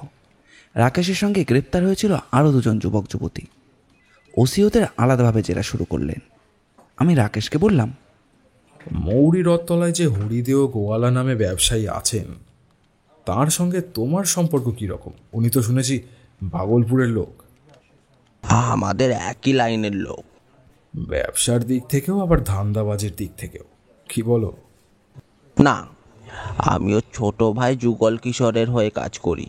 রাকেশের সঙ্গে গ্রেপ্তার হয়েছিল আরও দুজন যুবক যুবতী। ওসি ওদের আলাদাভাবে জেরা শুরু করলেন। আমি রাকেশকে বললাম, মৌরি রথতলায় যে হরিদেও গোয়ালা নামে ব্যবসায়ী আছেন, তার সঙ্গে তোমার সম্পর্ক কি রকম? উনি তো শুনেছি ভাগলপুরের লোক। আমাদের একই লাইনের লোক। ব্যবসার দিক থেকেও আবার ধান্দাবাজির দিক থেকেও, কি বলো? না, আমিও ছোট ভাই যুগল কিশোরের হয়ে কাজ করি।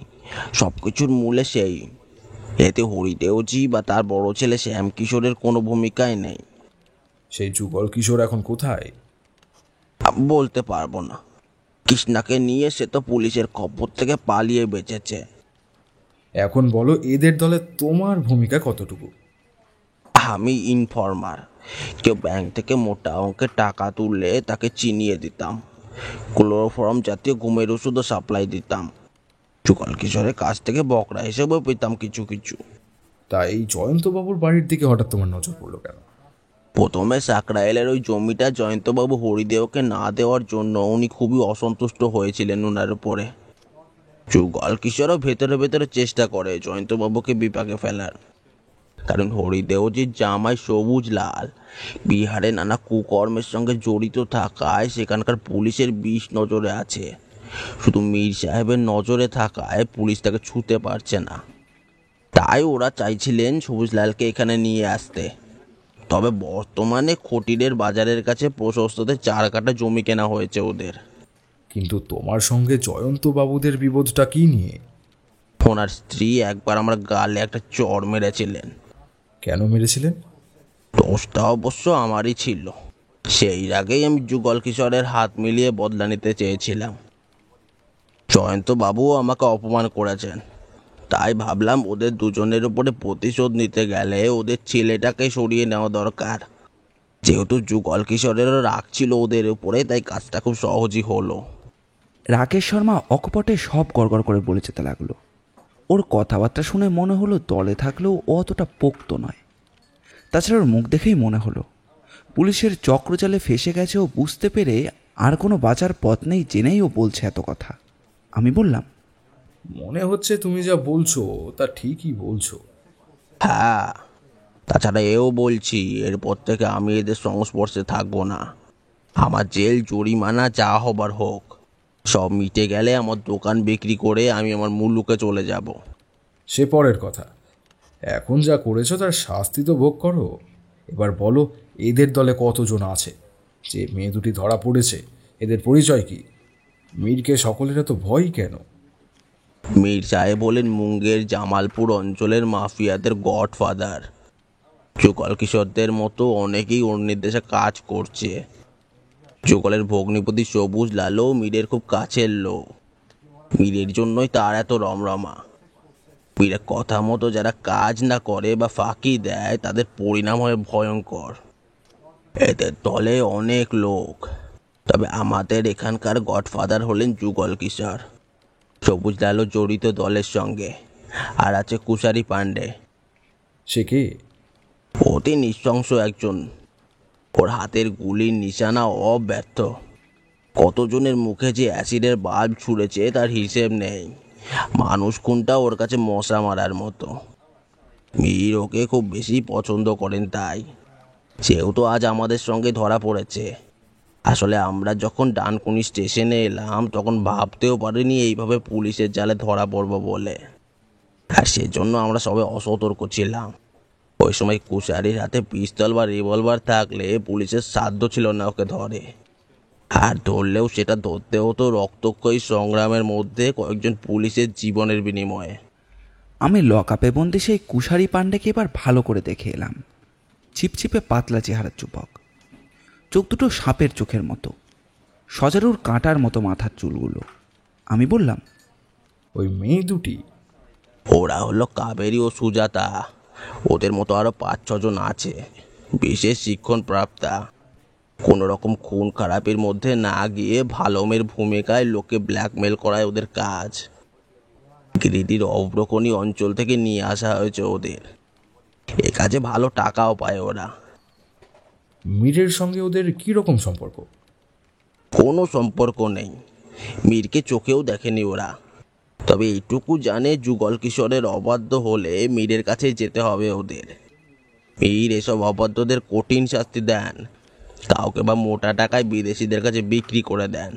সব কিছুর মূলে সেই। এতে হরিদেওজি বা তার বড় ছেলে শ্যাম কিশোরের কোনো ভূমিকাই নেই। সেই যুগল কিশোর এখন কোথায়? বলতে পারবো না। কৃষ্ণাকে নিয়ে সে তো পুলিশের খপ্পর থেকে পালিয়ে বেঁচেছে। এখন বলো, এদের দলে তোমার ভূমিকা কতটুকু? আমি ইনফর্মার। কেউ ব্যাংক থেকে মোটা অঙ্কের টাকা তুললে তাকে চিনিয়ে দিতাম। ক্লোরোফর্ম জাতীয় ঘুমের ওষুধও সাপ্লাই দিতাম। যুগল কিশোরের কাছ থেকে বকরা হিসেবেও পেতাম কিছু কিছু। তা এই জয়ন্তবাবুর বাড়ির দিকে হঠাৎ তোমার নজর পড়লো কেন? প্রথমে সাকরাইলের ওই জমিটা জয়ন্তবাবু হরিদেওকে না দেওয়ার জন্য উনি খুবই অসন্তুষ্ট হয়েছিলেন ওনার উপরে। যুগল কিশোরও ভেতরে ভেতরে চেষ্টা করে জয়ন্তবাবুকে বিপাকে ফেলার। কারণ হরিদেওজির জামাই সবুজ লাল বিহারে নানা কুকর্মের সঙ্গে জড়িত থাকায় সেখানকার পুলিশের বিষ নজরে আছে। শুধু মীর সাহেবের নজরে থাকায় পুলিশ তাকে ছুঁতে পারছে না। তাই ওরা চাইছিলেন সবুজলালকে এখানে নিয়ে আসতে। তবে বর্তমানে খটিরের বাজারের কাছে প্রশস্ততে 4 কাঠা জমি কেনা হয়েছে ওদের। কিন্তু তোমার সঙ্গে জয়ন্তবাবুদের বিবোধটা কি নিয়ে? ওনার স্ত্রী একবার আমার গালে একটা চড় মেরেছিলেন। কেন মেরেছিলেন? দোষটা অবশ্য আমারই ছিল। সেই আগেই আমি যুগল কিশোরের হাত মিলিয়ে বদলা নিতে চেয়েছিলাম। জয়ন্তবাবুও আমাকে অপমান করেছেন। তাই ভাবলাম ওদের দুজনের উপরে প্রতিশোধ নিতে গেলে ওদের ছেলেটাকে সরিয়ে নেওয়া দরকার। যেহেতু যুগল কিশোরেরও রাগ ছিল ওদের উপরে, তাই কাজটা খুব সহজই হলো। রাকেশ শর্মা অকপটে সব গড়গড় করে বলে যেতে লাগলো। ওর কথাবার্তা শুনে মনে হলো দলে থাকলেও ও অতটা পোক্ত নয়। তাছাড়া ওর মুখ দেখেই মনে হলো পুলিশের চক্রজালে ফেসে গেছে ও বুঝতে পেরে আর কোনো বাঁচার পথ নেই জেনেই ও বলছে এত কথা। আমি বললাম, মনে হচ্ছে তুমি যা বলছো তা ঠিকই বলছো। হ্যাঁ, তাছাড়া এও বলছি এরপর থেকে আমি এদের সংস্পর্শে থাকবো না। আমার জেল জরিমানা যা হবার হোক, সব মিটে গেলে আমার দোকান বিক্রি করে আমি আমার মুলুকে চলে যাব। সে পরের কথা। এখন যা করেছো তার শাস্তি তো ভোগ করো। এবার বলো, এদের দলে কতজন আছে? যে মেয়ে দুটি ধরা পড়েছে, এদের পরিচয় কি? মীরকে সকলের এত ভয় কেন? মীর সাহেব বলেন মুঙ্গের জামালপুর অঞ্চলের মাফিয়াদের গডফাদার। যুগল কিশোরদের মতো অনেকেই ওর নির্দেশে কাজ করছে। যুগলের ভগ্নিপতি সবুজ লালও মীরের খুব কাছের লোক। মীরের জন্যই তার এত রমরমা। মীরের কথা মতো যারা কাজ না করে বা ফাঁকি দেয় তাদের পরিণাম হয় ভয়ঙ্কর। এদের দলে অনেক লোক, তবে আমাদের এখানকার গডফাদার হলেন যুগল কিশোর। সবুজ লালও জড়িত দলের সঙ্গে। আর আছে কুশারি পান্ডে। সে কে? অতি নৃশংস একজন। ওর হাতের গুলির নিশানা অব্যর্থ। কতজনের মুখে যে অ্যাসিডের বাল্ব ছুঁড়েছে তার হিসেব নেই। মানুষ খুনটা ওর কাছে মশা মারার মতো। মীর ওকে খুব বেশি পছন্দ করেন, তাই সেও তো আজ আমাদের সঙ্গে ধরা পড়েছে। আসলে আমরা যখন ডানকুনি স্টেশনে এলাম তখন ভাবতেও পারিনি এইভাবে পুলিশের জালে ধরা পড়বো বলে, আর সেজন্য আমরা সবাই অসতর্ক ছিলাম। ওই সময় কুশারির হাতে পিস্তল বা রিভলভার থাকলে পুলিশের সাধ্য ছিল না ওকে ধরে, আর ধরলেও সেটা ধরতে হতো রক্তক্ষয়ী সংগ্রামের মধ্যে কয়েকজন পুলিশের জীবনের বিনিময়ে। আমি লকআপে বন্দি সেই কুশারি পাণ্ডেকে এবার ভালো করে দেখে এলাম। চিপচিপে পাতলা চেহারার যুবক, চোখ দুটো সাপের চোখের মতো, সজারুর কাঁটার মতো মাথার চুলগুলো। আমি বললাম, ওই মেয়ে দুটি? ওরা হলো কাবেরী ও সুজাতা। ওদের মতো আরো 5-6 জন আছে, বিশেষ শিক্ষণ প্রাপ্তা। কোনো রকম খুন খারাপের মধ্যে না গিয়ে ভালো মেয়ের ভূমিকায় লোকে ব্ল্যাকমেল করায় ওদের কাজ। গিরিডির অব্রকণী অঞ্চল থেকে নিয়ে আসা হয়েছে ওদের। এ কাজে ভালো টাকাও পায় ওরা। মীরের সঙ্গে ওদের কি রকম সম্পর্ক? কোনো সম্পর্ক নেই, মীরকে চোখেও দেখেনি ওরা। তবে এইটুকু জানে যুগল কিশোরের অবাধ্য হলে মীরের কাছে যেতে হবে ওদের। মীর এসব অবাধ্যদের কঠিন শাস্তি দেন, কাউকে বা মোটা টাকায় বিদেশিদের কাছে বিক্রি করে দেন।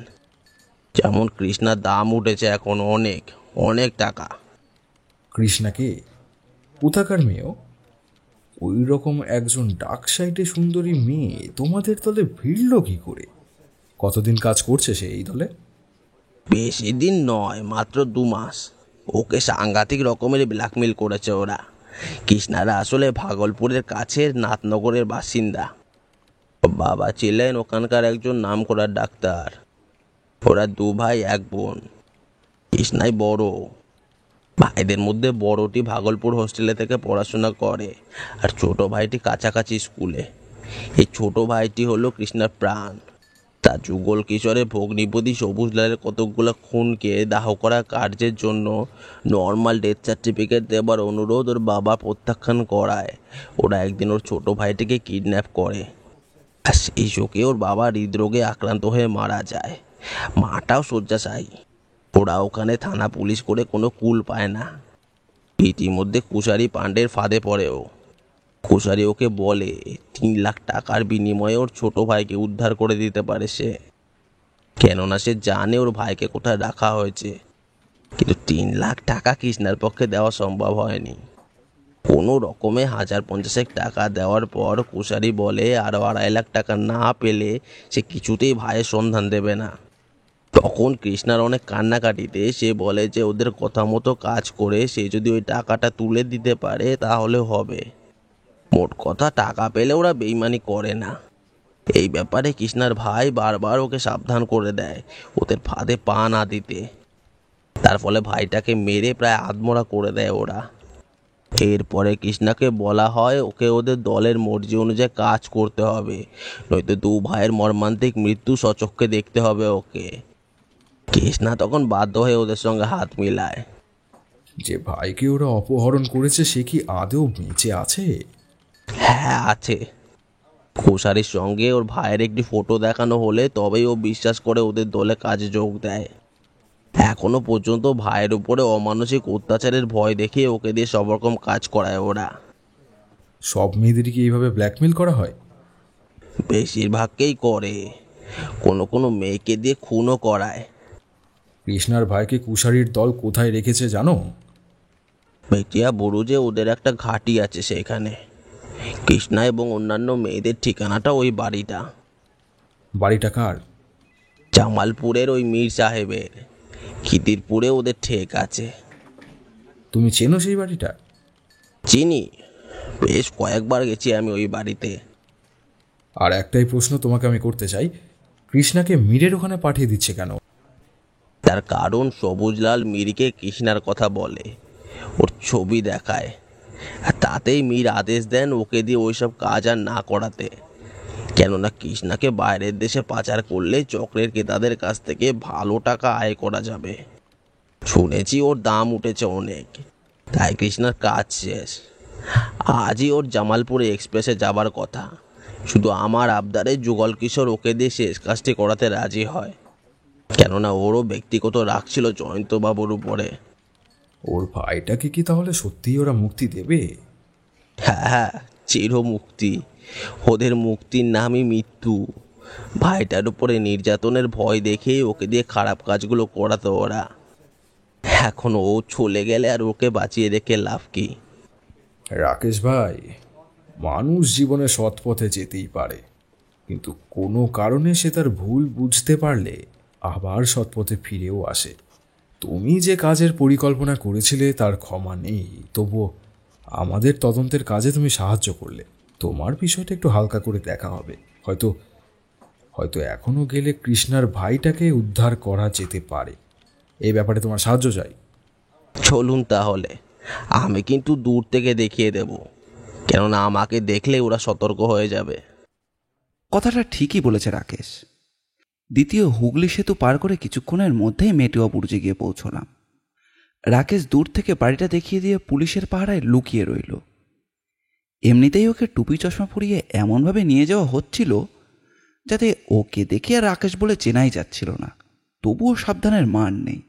যেমন কৃষ্ণার দাম উঠেছে এখন অনেক অনেক টাকা। কৃষ্ণাকে? কোথাকার মেয়েও? ওই রকম একজন ডাক সাইডে সুন্দরী মেয়ে তোমাদের দলে ভিড়ল কি করে? কতদিন কাজ করছে সে এই দলে? বেশি দিন নয়, মাত্র 2 মাস। ওকে সাংঘাতিক রকমের ব্ল্যাকমেল করেছে ওরা। কৃষ্ণারা আসলে ভাগলপুরের কাছের নাথনগরের বাসিন্দা। বাবা ছিলেন ওখানকার একজন নামকরা ডাক্তার। ওরা 2 ভাই 1 বোন। কৃষ্ণাই বড়। ভাইদের মধ্যে বড়টি ভাগলপুর হোস্টেলে থেকে পড়াশোনা করে, আর ছোট ভাইটি কাছাকাছি স্কুলে। এই ছোট ভাইটি হলো কৃষ্ণার প্রাণ। তার যুগল কিশোরে ভগ্নিপতি সবুজলালের কতকগুলো খুনকে দাহ করা কার্যের জন্য নর্মাল ডেথ সার্টিফিকেট দেবার অনুরোধ ওর বাবা প্রত্যাখ্যান করায় ওরা একদিন ওর ছোট ভাইটিকে কিডন্যাপ করে। আর সেই শোকে ওর বাবা হৃদরোগে আক্রান্ত হয়ে মারা যায়। মাটাও শয্যাশায়ী। ওরা ওখানে থানা পুলিশ করে কোনো কুল পায় না। ইতিমধ্যে কুশারি পাণ্ডের ফাঁদে পড়েও। কুশারি ওকে বলে 3 লাখ টাকার বিনিময়ে ওর ছোট ভাইকে উদ্ধার করে দিতে পারে সে। কেননা সে জানে ওর ভাইকে কোথায় রাখা হয়েছে। কিন্তু 3 লাখ টাকা কৃষ্ণার পক্ষে দেওয়া সম্ভব হয়নি। কোনো রকমে 1050 টাকা দেওয়ার পর কুশারি বলে আরো 2.5 লাখ টাকা না পেলে সে কিছুতেই ভাইয়ের সন্ধান দেবে না। তখন কৃষ্ণার অনেক কান্নাকাটিতে সে বলে যে ওদের কথা মতো কাজ করে সে যদি ওই টাকাটা তুলে দিতে পারে তাহলে হবে। মোট কথা, টাকা পেলে ওরা বেইমানি করে না। এই ব্যাপারে কৃষ্ণার ভাই বারবার ওকে সাবধান করে দেয় ওদের ফাঁদে পা না দিতে। তার ফলে ভাইটাকে মেরে প্রায় আধমরা করে দেয় ওরা। এরপরে কৃষ্ণাকে বলা হয় ওকে ওদের দলের মর্জি অনুযায়ী কাজ করতে হবে, নয়তো 2 ভাইয়ের মর্মান্তিক মৃত্যু সচক্ষে দেখতে হবে ওকে। কৃষ্ণা তখন বাধ্য হয়ে ওদের সঙ্গে হাত মিলায়। যে ভাইকে ওরা অপহরণ করেছে সে কি আদৌ বেঁচে আছে? হ্যাঁ, আছে। কুশারির সঙ্গে ওর ভাইয়ের একটি ফটো দেখানো হলে তবেই ও বিশ্বাস করে ওদের দলে কাজে যোগ দেয়। এখনো পর্যন্ত ভাইয়ের উপরে অমানসিক অত্যাচারের ভয় দেখিয়ে ওকে দিয়ে সব রকম কাজ করায় ওরা। সব মেয়েদেরকে এইভাবে ব্ল্যাকমেল করা হয়? বেশিরভাগকেই করে, কোনো কোনো মেয়েকে দিয়ে খুনও করায়। কৃষ্ণার ভাইকে কুশারির দল কোথায় রেখেছে জানো? বেটিয়া বুরুজে ওদের একটা ঘাঁটি আছে সেখানে। কৃষ্ণা এবং অন্যান্য মেয়েদের ঠিকানাটা ওই বাড়িটা। বাড়িটা কার? জামালপুরের ওই মীর সাহেবের। খিদিরপুরে ওদের ঠেক আছে। তুমি চেনো সেই বাড়িটা? চিনি, বেশ কয়েকবার গেছি আমি ওই বাড়িতে। আর একটাই প্রশ্ন তোমাকে আমি করতে চাই, কৃষ্ণাকে মীরের ওখানে পাঠিয়ে দিচ্ছে কেন? তার কারণ সবুজলাল মীরকে কৃষ্ণার কথা বলে, ওর ছবি দেখায়, আর তাতেই মীর আদেশ দেন ওকে দিয়ে ওইসব কাজ আর না করাতে। কেননা কৃষ্ণাকে বাইরের দেশে পাচার করলে চক্রের ক্রেতাদের কাছ থেকে ভালো টাকা আয় করা যাবে। শুনেছি ওর দাম উঠেছে অনেক, তাই কৃষ্ণার কাজ শেষ। আজই ওর জামালপুরে এক্সপ্রেসে যাবার কথা। শুধু আমার আবদারে যুগল কিশোর ওকে দিয়ে শেষ কাজটি করাতে রাজি হয়। কেননা ওরও ব্যক্তিগত রাগ ছিল জয়ন্তবাবুর উপরে। ওর ভাইটাকে কি তাহলে সত্যিই ওরা মুক্তি দেবে? হ্যাঁ, চির মুক্তি। ওদের মুক্তির নামই মৃত্যু। ভাইটার উপরে নির্যাতনের ভয় দেখেই ওকে দিয়ে খারাপ কাজগুলো করাতো ওরা। এখন ও চলে গেলে আর ওকে বাঁচিয়ে রেখে লাভ কি? রাকেশ ভাই, মানুষ জীবনে সৎ পথে যেতেই পারে, কিন্তু কোনো কারণে সে তার ভুল বুঝতে পারলে আবার সৎ পথে ফিরেও আসে। তুমি যে কাজের পরিকল্পনা করেছিলে তার ক্ষমা নেই, তবুও আমাদের তদন্তের কাজে তুমি সাহায্য করলে। তোমার বিষয়টা একটু হালকা করে দেখা হবে। হয়তো হয়তো এখনো গেলে কৃষ্ণার ভাইটাকে উদ্ধার করা যেতে পারে। এই ব্যাপারে তোমার সাহায্য চাই। চলুন তাহলে, আমি কিন্তু দূর থেকে দেখিয়ে দেব, কেননা আমাকে দেখলে ওরা সতর্ক হয়ে যাবে। কথাটা ঠিকই বলেছে রাকেশ। দ্বিতীয় হুগলি সেতু পার করে কিছুক্ষণের মধ্যেই মেটুয়া বুর্জে গিয়ে পৌঁছলাম। রাকেশ দূর থেকে বাড়িটা দেখিয়ে দিয়ে পুলিশের পাহারায় লুকিয়ে রইল। এমনিতেই ওকে টুপি চশমা পরিয়ে এমনভাবে নিয়ে যাওয়া হচ্ছিল যাতে ওকে দেখে আর রাকেশ বলে চেনাই যাচ্ছিল না, তবুও সাবধানের মান নেই।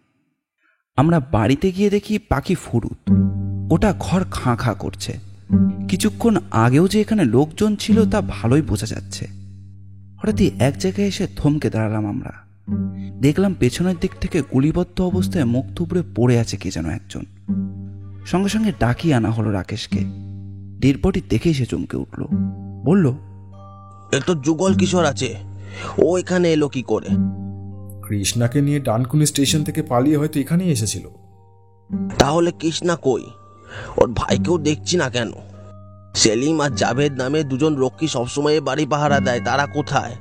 আমরা বাড়িতে গিয়ে দেখি পাখি ফুরুত, ওটা ঘর খাঁ খাঁ করছে। কিছুক্ষণ আগেও যে এখানে লোকজন ছিল তা ভালোই বোঝা যাচ্ছে। হঠাৎই এক জায়গায় এসে থমকে দাঁড়ালাম আমরা। দেখলাম পেছনের দিক থেকে গুলিবদ্ধ অবস্থায় মুখ থুবড়ে পড়ে আছে কে যেন একজন। সঙ্গে সঙ্গে ডাকিয়ে আনা হলো রাকেশকে। ডেড বডি দেখেই সে চমকে উঠল, বলল, এ তো যুগল কিশোর আছে, ও এখানে এলো কি করে? কৃষ্ণাকে নিয়ে ডানকুনি স্টেশন থেকে পালিয়ে হয়তো এখানেই এসেছিল। তাহলে কৃষ্ণা কই? ওর ভাইকেও দেখছি না কেন? সেলিম আর জাভেদ নামে দুজন রক্ষী সবসময় বাড়ি পাহারা দেয়, তারা কোথায়?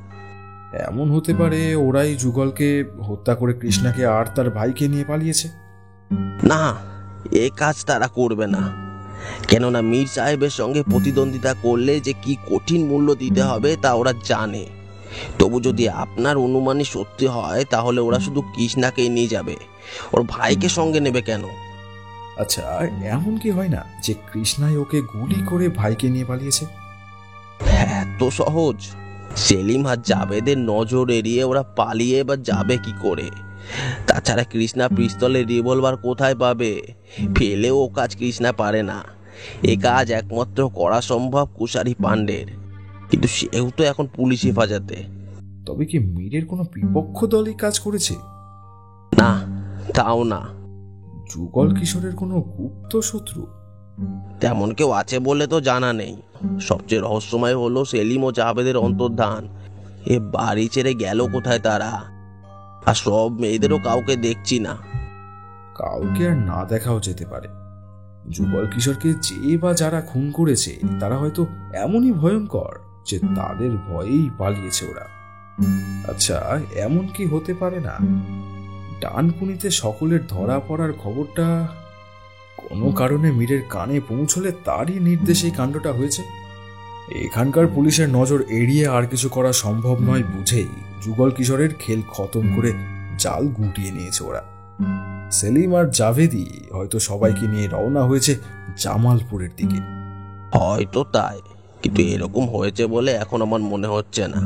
এমন হতে পারে ওরাই যুগলকে হত্যা করে কৃষ্ণাকে আর তার ভাইকে নিয়ে পালিয়েছে। না, এ কাজ তারা করবে না, কেননা মীর সাহেবের সঙ্গে প্রতিদ্বন্দ্বিতা করলে যে কি কঠিন মূল্য দিতে হবে তা ওরা জানে। তবু যদি আপনার অনুমানই সত্যি হয় তাহলে ওরা শুধু কৃষ্ণাকেই নিয়ে যাবে, ওর ভাইকে সঙ্গে নেবে কেন? আচ্ছা, এমন কি হয় না যে কৃষ্ণাই ওকে গুলি করে ভাইকে নিয়ে পালিয়েছে? এত সহজ? সেলিম আর জাবেদের নজর এড়িয়ে ওরা পালিয়ে বা যাবে কি করে? তাছাড়া কৃষ্ণা পিস্তলের রিভলভার কোথায় পাবে? ফেলেও ও কাজ কৃষ্ণা পারে না। এ কাজ একমাত্র করা সম্ভব কুশারি পাণ্ডের, কিন্তু সেও তো এখন পুলিশ হেফাজতে। তবে কি মীরের কোনো বিপক্ষ দলই কাজ করেছে? না, তাও না। যুগল কিশোরের কোনো গুপ্ত শত্রু? তেমন কেউ আছে বলে তো জানা নেই। সবচেয়ে রহস্যময় হলো সেলিম ও জাভেদের অন্তর্ধান। এ বাড়ি ছেড়ে গেল কোথায় তারা? আর সব মেয়েদেরও কাউকে দেখছি না। কাউকে আর না দেখাও যেতে পারে। যুগল কিশোরকে যে বা যারা খুন করেছে তারা হয়তো এমনই ভয়ঙ্কর যে তাদের ভয়েই পালিয়েছে ওরা। আচ্ছা, এমন কি হতে পারে না ডানকুনিতে সকলের ধরা পড়ার খবরটা কোনো কারণে মীরের কানে পৌঁছলে তারই নির্দেশে এই কাণ্ডটা হয়েছে? এখানকার পুলিশের নজর এড়িয়ে আর কিছু করা সম্ভব নয় বুঝেই যুগল কিশোরের খেল খতম করে জাল গুটিয়ে নিয়েছে ওরা। সেলিম আর জাভেদি হয়তো সবাইকে নিয়ে রওনা হয়েছে জামালপুরের দিকে। হয়তো তাই, কিন্তু এরকম হয়েছে বলে এখন আমার মনে হচ্ছে না।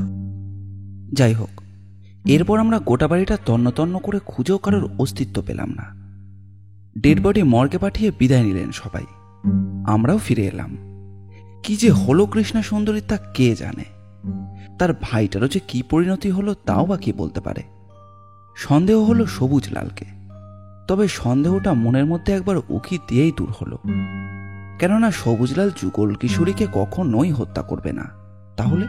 যাই হোক, এরপর আমরা গোটা বাড়িটা তন্ন তন্ন করে খুঁজেও কারোর অস্তিত্ব পেলাম না। ডেড বডি মর্গে পাঠিয়ে বিদায় নিলেন সবাই। আমরাও ফিরে এলাম। কি যে হলো কৃষ্ণা সুন্দরী তা কে জানে। তার ভাইটারও যে কি পরিণতি হলো তাও বা কি বলতে পারে। সন্দেহ হলো সবুজ লালকে, তবে সন্দেহটা মনের মধ্যে একবার উকি দিয়েই দূর হলো। কেননা সবুজলাল যুগল কিশোরীকে কখনোই হত্যা করবে না। তাহলে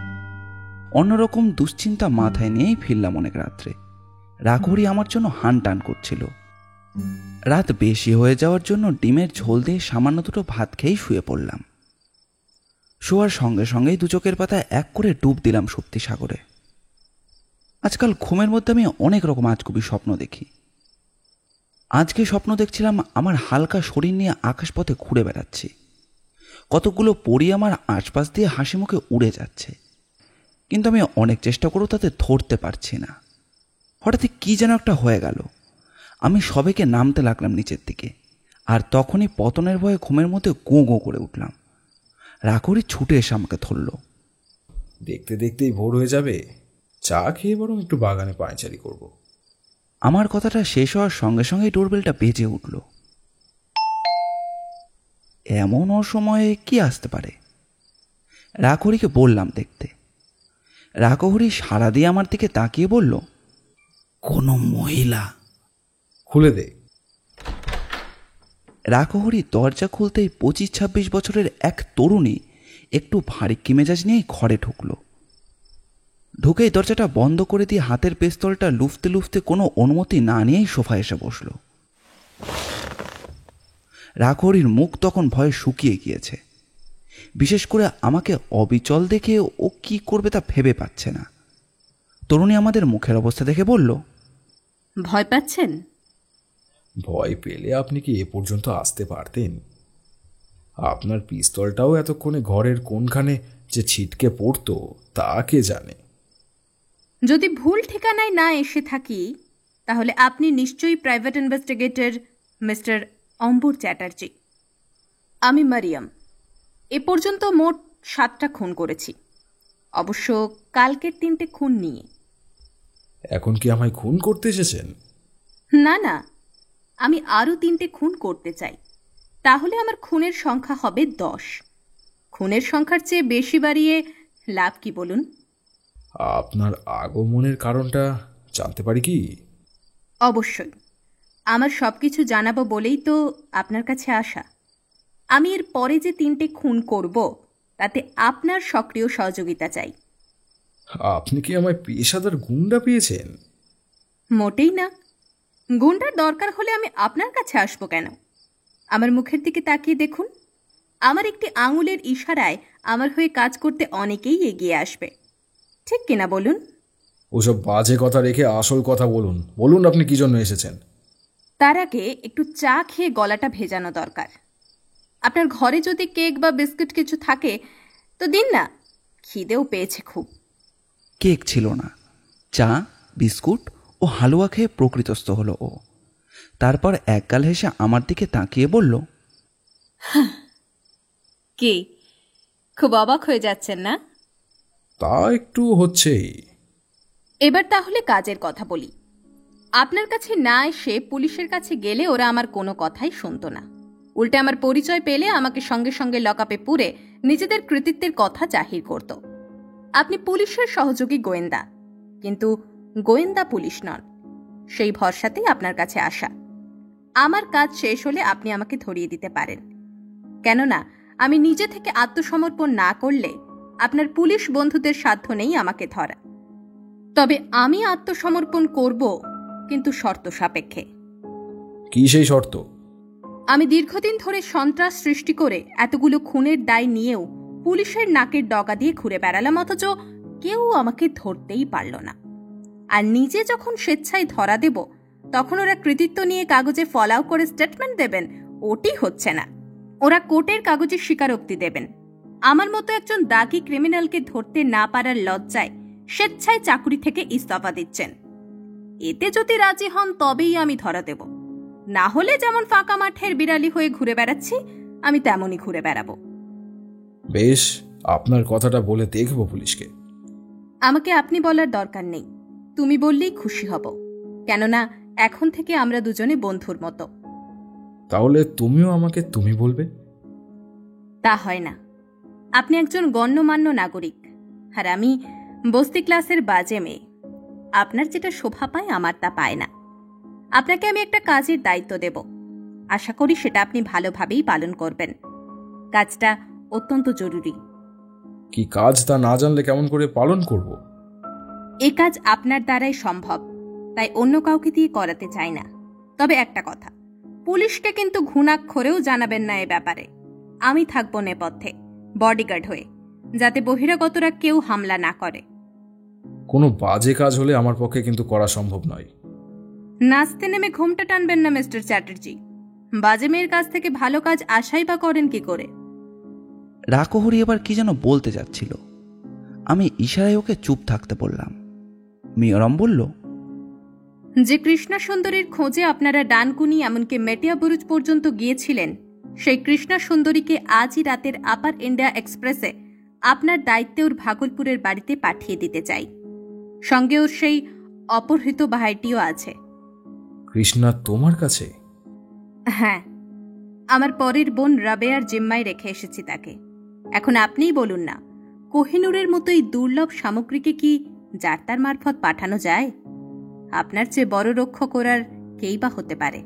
অন্যরকম দুশ্চিন্তা মাথায় নিয়েই ফিরলাম অনেক রাত্রে। রাঘরি আমার জন্য হান টান করছিল। রাত বেশি হয়ে যাওয়ার জন্য ডিমের ঝোল দিয়ে সামান্য দুটো ভাত খেয়েই শুয়ে পড়লাম। শোয়ার সঙ্গে সঙ্গেই দু চোখের পাতায় এক করে ডুব দিলাম শক্তি সাগরে। আজকাল ঘুমের মধ্যে আমি অনেক রকম আজগুবি স্বপ্ন দেখি। আজকে স্বপ্ন দেখছিলাম আমার হালকা শরীর নিয়ে আকাশপথে ঘুরে বেড়াচ্ছি। কতগুলো পরী আমার আশপাশ দিয়ে হাসি মুখে উড়ে যাচ্ছে, কিন্তু আমি অনেক চেষ্টা করেও তাদের ধরতে পারছি না। হঠাৎই কি যেন একটা হয়ে গেল। আমি সবাইকে নামতে লাগলাম নিচের দিকে, আর তখনই পতনের ভয়ে ঘুমের মধ্যে গোঁ গোঁ করে উঠলাম। রাঘরি ছুটে এসে আমাকে ধরল। দেখতে দেখতেই ভোর হয়ে যাবে, চা খেয়ে বরং একটু বাগানে পায়চারি করব। আমার কথাটা শেষ হওয়ার সঙ্গে সঙ্গেই ডোরবেলটা বেজে উঠল। এমন অসময়ে কি আসতে পারে? রাঘরিকে বললাম দেখতে। রাকহরি সাড়া দিয়ে আমার দিকে তাকিয়ে বলল, কোনো মহিলা। খুলে দে। রাকহরি দরজা খুলতেই 25-26 বছরের এক তরুণী একটু ভারিক্কি মেজাজ নিয়েই ঘরে ঢুকল। ঢুকেই দরজাটা বন্ধ করে দিয়ে হাতের পিস্তলটা লুফতে লুফতে কোনো অনুমতি না নিয়েই সোফায় এসে বসল। রাকহরির মুখ তখন ভয়ে শুকিয়ে গিয়েছে। বিশেষ করে আমাকে অবিচল দেখে ও কি করবে তা ভেবে পাচ্ছে না। তরুণী আমাদের মুখের অবস্থা দেখে বলল, ভয় পাচ্ছেন? ভয় পেলে আপনি কি এ পর্যন্ত আসতে পারতেন? আপনার পিস্তলটাও এতক্ষণে ঘরের কোনখানে যে ছিটকে পড়তো তা কে জানে। যদি ভুল ঠিকানায় না এসে থাকি তাহলে আপনি নিশ্চয়ই প্রাইভেট ইনভেস্টিগেটর মিস্টার অম্বর চ্যাটার্জি। আমি মারিয়াম। এ পর্যন্ত মোট 7টা খুন করেছি, অবশ্য কালকের 3টে খুন নিয়ে। এখন কি আমায় খুন করতে এসেছেন? না না, আমি আরও 3টে খুন করতে চাই, তাহলে আমার খুনের সংখ্যা হবে 10। খুনের সংখ্যার চেয়ে বেশি বাড়িয়ে লাভ কি বলুন? আপনার আগমনের কারণটা জানতে পারি কি? অবশ্যই, আমার সব কিছু জানাবো বলেই তো আপনার কাছে আসা। আমি এর পরে যে 3টে খুন করব তাতে আপনার সক্রিয় সহযোগিতা চাই। আপনি কি আমায় পেশাদার গুন্ডা পেয়েছেন? মোটেই না। গুন্ডার দরকার হলে আমি আপনার কাছে আসবো কেন? আমার মুখের দিকে তাকিয়ে দেখুন। আমার একটি আঙুলের ইশারায় আমার হয়ে কাজ করতে অনেকেই এগিয়ে আসবে, ঠিক কিনা বলুন? ওসব বাজে কথা রেখে আসল কথা বলুন। বলুন আপনি কি জন্য এসেছেন? তার আগে একটু চা খেয়ে গলাটা ভেজানো দরকার। আপনার ঘরে যদি কেক বা বিস্কুট কিছু থাকে তো দিন না, খিদেও পেয়েছে খুব। কেক ছিল না, চা, বিস্কুট ও হালুয়া খেয়ে প্রকৃতস্থ হলো ও। তারপর একগাল হেসে আমার দিকে তাকিয়ে বলল, কি খুব অবাক হয়ে যাচ্ছেন না? তা একটু হচ্ছেই। এবার তাহলে কাজের কথা বলি। আপনার কাছে না এসে পুলিশের কাছে গেলে ওরা আমার কোনো কথাই শুনতো না। উল্টে আমার পরিচয় পেলে আমাকে সঙ্গে সঙ্গে লকআপে পুরে নিজেদের কৃতিত্বের কথা জাহির করত। আপনি পুলিশের সহযোগী গোয়েন্দা, কিন্তু গোয়েন্দা পুলিশ নন। সেই ভরসাতেই আপনার কাছে আসা। আমার কাজ শেষ হলে আপনি আমাকে ধরিয়ে দিতে পারেন, কেননা আমি নিজে থেকে আত্মসমর্পণ না করলে আপনার পুলিশ বন্ধুদের সাধ্য নেই আমাকে ধরা। তবে আমি আত্মসমর্পণ করব, কিন্তু শর্ত সাপেক্ষে। কি সেই শর্ত? আমি দীর্ঘদিন ধরে সন্ত্রাস সৃষ্টি করে এতগুলো খুনের দায় নিয়েও পুলিশের নাকের ডগা দিয়ে ঘুরে বেড়ালাম, অথচ কেউ আমাকে ধরতেই পারল না। আর নিজে যখন স্বেচ্ছায় ধরা দেব তখন ওরা কৃতিত্ব নিয়ে কাগজে ফলাও করে স্টেটমেন্ট দেবেন, ওটি হচ্ছে না। ওরা কোর্টের কাগজে স্বীকারোক্তি দেবেন। আমার মতো একজন দাগী ক্রিমিনালকে ধরতে না পারার লজ্জায় স্বেচ্ছায় চাকরি থেকে ইস্তফা দিচ্ছেন। এতে যদি রাজি হন তবেই আমি ধরা দেব, না হলে যেমন ফাঁকা মাঠের বিড়ালি হয়ে ঘুরে বেড়াচ্ছি আমি তেমনই ঘুরে বেড়াবো। বেশ, আপনার কথাটা বলে দেখব পুলিশকে। আমাকে আপনি বলার দরকার নেই, তুমি বললেই খুশি হব, কেননা এখন থেকে আমরা দুজনে বন্ধুর মতো। তাহলে তুমিও আমাকে তুমি বলবে? তা হয় না। আপনি একজন গণ্যমান্য নাগরিক, আর আমি বস্তি ক্লাসের বাজে মেয়ে। আপনার যেটা শোভা পায় আমার তা পায় না। আপনাকে আমি একটা কাজের দায়িত্ব দেব, আশা করি সেটা আপনি ভালোভাবেই পালন করবেন। কাজটা অত্যন্ত জরুরি। কি কাজ তা না জানলে কেমন করে পালন করব? এ কাজ আপনার দ্বারাই সম্ভব, তাই অন্য কাউকে দিয়ে করাতে চাই না। তবে একটা কথা, পুলিশকে কিন্তু ঘুণাক্ষরেও জানাবেন না এ ব্যাপারে। আমি থাকবো নেপথ্যে বডিগার্ড হয়ে, যাতে বহিরাগতরা কেউ হামলা না করে। কোনো বাজে কাজ হলে আমার পক্ষে কিন্তু করা সম্ভব নয়। নাচতে নেমে ঘুমটা টানবেন না মিস্টার চ্যাটার্জি। বাজে মেয়ের কাছ থেকে ভালো কাজ আশাই বা করেন কি করে? রাকহরি এবার কি যেন বলতে যাচ্ছিল। আমি ইশারায় ওকে চুপ থাকতে বললাম। মিয়রম বলল, যে কৃষ্ণা সুন্দরীর খোঁজে আপনারা ডানকুনি এমনকি মেটিয়া বুরুজ পর্যন্ত গিয়েছিলেন, সেই কৃষ্ণা সুন্দরীকে আজই রাতের আপার ইন্ডিয়া এক্সপ্রেসে আপনার দায়িত্বে ওর ভাগলপুরের বাড়িতে পাঠিয়ে দিতে চাই। সঙ্গে ওর সেই অপহৃত ভাইটিও আছে। কৃষ্ণা তোমার কাছে? হ্যাঁ, আমার পরের বোন রাবেয়ার জিম্মায় রেখে এসেছি তাকে। এখন আপনিই বলুন না, কোহিনূরের মতো এই দুর্লভ সামগ্রীকে কি যাত্রার মারফত পাঠানো যায়? আপনার চেয়ে বড় রক্ষক করার কেই বা হতে পারে?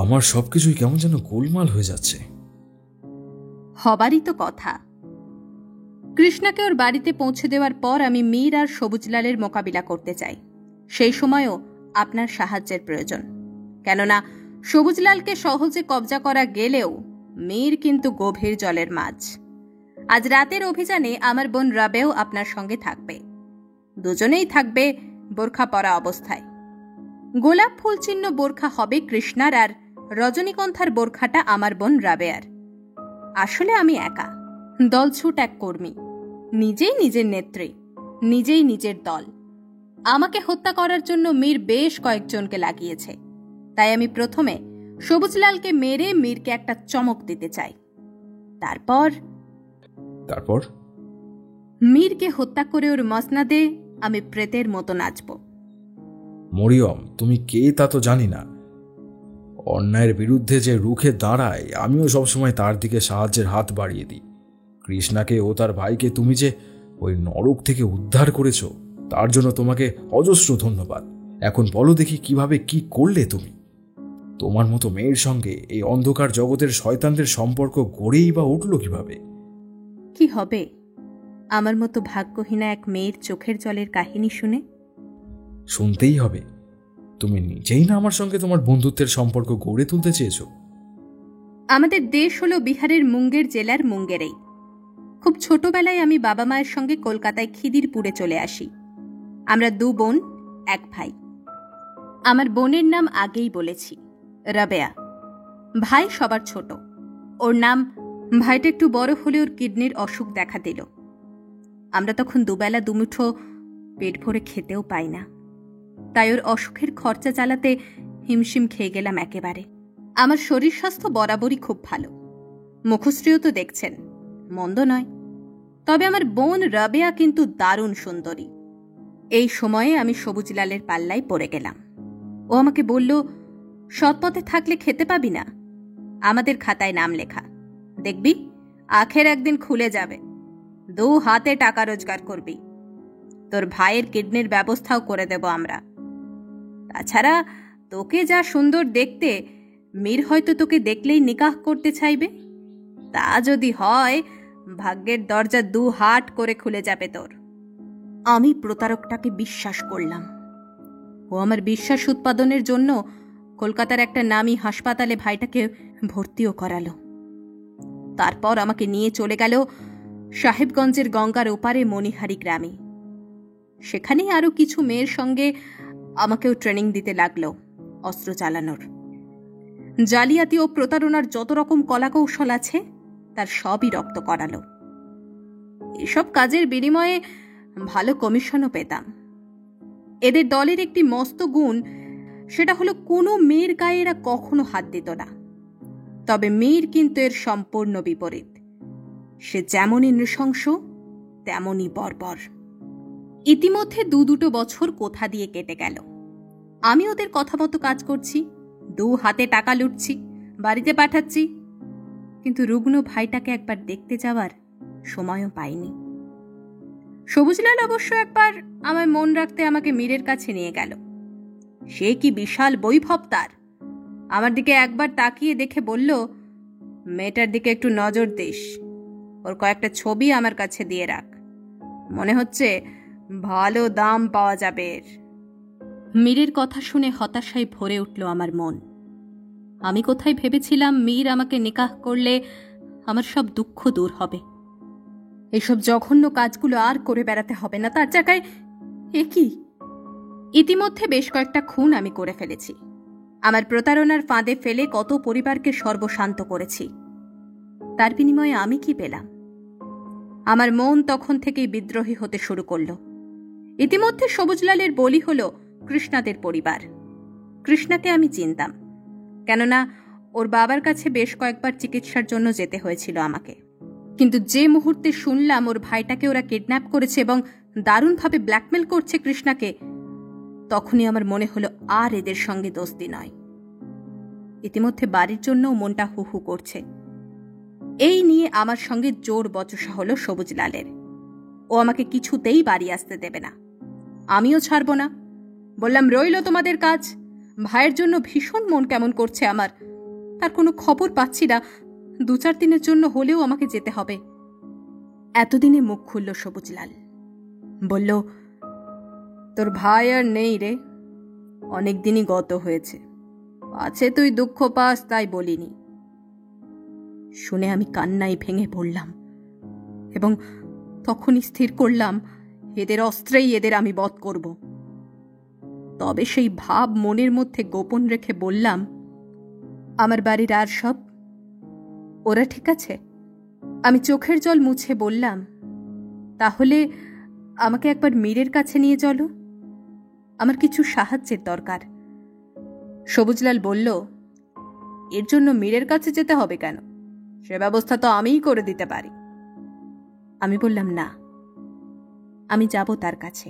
আমার সবকিছুই কেমন যেন গোলমাল হয়ে যাচ্ছে। হবারই তো কথা। কৃষ্ণাকে ওর বাড়িতে পৌঁছে দেওয়ার পর আমি মীর আর সবুজলালের মোকাবিলা করতে চাই। সেই সময়ও আপনার সাহায্যের প্রয়োজন, কেননা সবুজলালকে সহজে কবজা করা গেলেও মীর কিন্তু গভীর জলের মাছ। আজ রাতের অভিযানে আমার বোন রাবেও আপনার সঙ্গে থাকবে। দুজনেই থাকবে বোরখা পরা অবস্থায়। গোলাপ ফুল চিহ্ন বোরখা হবে কৃষ্ণার, আর রজনীগন্ধার বোরখাটা আমার বোন রাবেয়ার। আসলে আমি একা, দলছুট এক কর্মী, নিজেই নিজের নেত্রী, নিজেই নিজের দল। আমাকে হত্যা করার জন্য মীর বেশ কয়েকজনকে লাগিয়েছে, তাই আমি প্রথমে সবুজলালকে মেরে মীরকে একটা চমক দিতে চাই। তারপর মীরকে হত্যা করে ওর মসনাদে আমি প্রেতের মতো নাচব। মরিয়ম, তুমি কে তা তো জানি না। অন্যায়ের বিরুদ্ধে যে রুখে দাঁড়ায়, আমিও সবসময় তার দিকে সাহায্যের হাত বাড়িয়ে দিই। কৃষ্ণাকে ও তার ভাইকে তুমি যে ওই নরক থেকে উদ্ধার করেছ, তার জন্য তোমাকে অজস্র ধন্যবাদ। এখন বলো দেখি, কিভাবে কি করলে তুমি? তোমার মতো মেয়ের সঙ্গে এই অন্ধকার জগতের শয়তানদের সম্পর্ক গড়েই বা উঠল কিভাবে? কি হবে আমার মতো ভাগ্যহীনা এক মেয়ের চোখের জলের কাহিনী শুনে? শুনতেই হবে। তুমি নিজেই না আমার সঙ্গে তোমার বন্ধুত্বের সম্পর্ক গড়ে তুলতে চেয়েছ? আমাদের দেশ হলো বিহারের মুঙ্গের জেলার মুঙ্গেরেই। খুব ছোটবেলায় আমি বাবা মায়ের সঙ্গে কলকাতায় খিদিরপুরে চলে আসি। আমরা 2 বোন, 1 ভাই। আমার বোনের নাম আগেই বলেছি, রাবেয়া। ভাই সবার ছোট, ওর নাম। ভাইটা একটু বড় হলে ওর কিডনির অসুখ দেখা দিল। আমরা তখন দুবেলা দুমুঠো পেট ভরে খেতেও পাই না, তাই ওর অসুখের খরচা চালাতে হিমশিম খেয়ে গেলাম একেবারে। আমার শরীর স্বাস্থ্য বরাবরই খুব ভালো, মুখশ্রীও তো দেখছেন, মন্দ নয়। তবে আমার বোন রাবেয়া কিন্তু দারুণ সুন্দরী। এই সময়ে আমি সবুজলালের পাল্লায় পড়ে গেলাম। ও আমাকে বলল, সৎপথে থাকলে খেতে পাবি না, আমাদের খাতায় নাম লেখা, দেখবি আখের একদিন খুলে যাবে, 2 হাতে টাকা রোজগার করবি, তোর ভাইয়ের কিডনির ব্যবস্থাও করে দেব আমরা। তাছাড়া তোকে যা সুন্দর দেখতে, মীর হয়তো তোকে দেখলেই নিকাহ করতে চাইবে। তা যদি হয়, ভাগ্যের দরজা 2 হাত করে খুলে যাবে তোর। আমি প্রতারকটাকে বিশ্বাস করলাম। ও আমার বিশ্বাস উৎপাদনের জন্য কলকাতার একটা নামী হাসপাতালে ভাইটাকে ভর্তিও করালো। তারপর আমাকে নিয়ে চলে গেল সাহেবগঞ্জের গঙ্গার ওপারে মণিহারি গ্রামে। সেখানেই আরো কিছু মেয়ের সঙ্গে আমাকেও ট্রেনিং দিতে লাগলো অস্ত্র চালানোর। জালিয়াতি ও প্রতারণার যত রকম কলাকৌশল আছে তার সবই রপ্ত করালো। এসব কাজের বিনিময়ে ভালো কমিশনও পেতাম। এদের দলের একটি মস্ত গুণ, সেটা হলো কোনো মেয়ের গায়ে এরা কখনো হাত দিত না। তবে মীর কিন্তু এর সম্পূর্ণ বিপরীত। সে যেমনই নৃশংস, তেমনই বর্বর। ইতিমধ্যে 2 বছর কোথা দিয়ে কেটে গেল। আমি ওদের কথা মতো কাজ করছি, 2 হাতে টাকা লুটছি, বাড়িতে পাঠাচ্ছি, কিন্তু রুগ্ন ভাইটাকে একবার দেখতে যাওয়ার সময়ও পাইনি। সবুজলাল অবশ্য একবার আমায় মন রাখতে আমাকে মীরের কাছে নিয়ে গেল। সে কি বিশাল বৈভব তার! আমার দিকে একবার তাকিয়ে দেখে বলল, মেয়েটার দিকে একটু নজর দিস, ওর কয়েকটা ছবি আমার কাছে দিয়ে রাখ, মনে হচ্ছে ভালো দাম পাওয়া যাবে এর। মীরের কথা শুনে হতাশায় ভরে উঠল আমার মন। আমি কোথায় ভেবেছিলাম মীর আমাকে নিকাহ করলে আমার সব দুঃখ দূর হবে, এসব জঘন্য কাজগুলো আর করে বেড়াতে হবে না। তার জায়গায় এ কি! ইতিমধ্যে বেশ কয়েকটা খুন আমি করে ফেলেছি। আমার প্রতারণার ফাঁদে ফেলে কত পরিবারকে সর্বশান্ত করেছি। তার বিনিময়ে আমি কি পেলাম? আমার মন তখন থেকেই বিদ্রোহী হতে শুরু করল। ইতিমধ্যে সবুজলালের বলি হল কৃষ্ণাদের পরিবার। কৃষ্ণাকে আমি চিনতাম, কেননা ওর বাবার কাছে বেশ কয়েকবার চিকিৎসার জন্য যেতে হয়েছিল আমাকে। কিন্তু যে মুহূর্তে শুনলাম ওর ভাইটাকে ওরা কিডন্যাপ করেছে এবং দারুণভাবে ব্ল্যাকমেল করছে কৃষ্ণাকে, তখনই আমার মনে হলো আর এদের সঙ্গে দোস্তি নয়। ইতিমধ্যে বাড়ির জন্যও মনটা হু হু করছে। এই নিয়ে আমার সঙ্গে জোর বচসা হলো সবুজলালের। ও আমাকে কিছুতেই বাড়ি আসতে দেবে না, আমিও ছাড়ব না। বললাম, রইল তোমাদের কাজ। ভাইয়ের জন্য ভীষণ মন কেমন করছে আমার, তার কোনো খবর পাচ্ছি না। 2-4 দিনের জন্য হলেও আমাকে যেতে হবে। এতদিনে মুখ খুলল সবুজলাল, বলল, তোর ভাই আর নেই রে, অনেক দিনই গত হয়েছে। আছে তুই দুঃখ পাস তাই বলিনি। শুনে আমি কান্নায় ভেঙে পড়লাম এবং তখনই স্থির করলাম এদের অস্ত্রেই এদের আমি বধ করব। তবে সেই ভাব মনের মধ্যে গোপন রেখে বললাম, আমার বাড়ির আর সব, ওরা ঠিক আছে? আমি চোখের জল মুছে বললাম, তাহলে আমাকে একবার মীরের কাছে নিয়ে চলো, আমার কিছু সাহায্যের দরকার। সবুজলাল বলল, এর জন্য মীরের কাছে যেতে হবে কেন? সে ব্যবস্থা তো আমিই করে দিতে পারি। আমি বললাম, না, আমি যাব তার কাছে।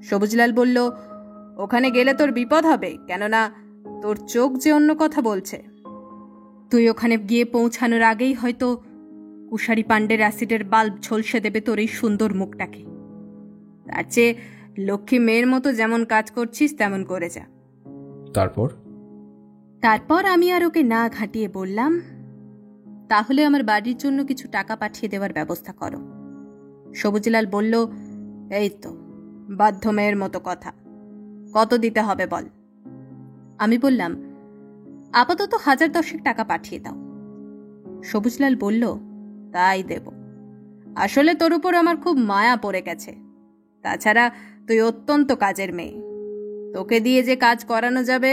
সবুজলাল বলল, ওখানে গেলে তোর বিপদ হবে, কেননা তোর চোখ যে অন্য কথা বলছে। তুই ওখানে গিয়ে পৌঁছানোর আগেই হয়তো কুশারি পাণ্ডের অ্যাসিডের বাল্ব ঝলসে দেবে তোর এই সুন্দর মুখটাকে। তার চেয়ে লক্ষ্মী মেয়ের মতো যেমন কাজ করছিস তেমন করে যা। তারপর আমি আর ওকে না ঘাঁটিয়ে বললাম, তাহলে আমার বাড়ির জন্য কিছু টাকা পাঠিয়ে দেওয়ার ব্যবস্থা করো। সবুজলাল বলল, এই তো বাধ্য মেয়ের মতো কথা, কত দিতে হবে বল? আমি বললাম, আপাতত 1010 টাকা পাঠিয়ে দাও। সবুজলাল বলল, তাই দেব। আসলে তোর উপর আমার খুব মায়া পড়ে গেছে। তাছাড়া তুই অত্যন্ত কাজের মেয়ে, তোকে দিয়ে যে কাজ করানো যাবে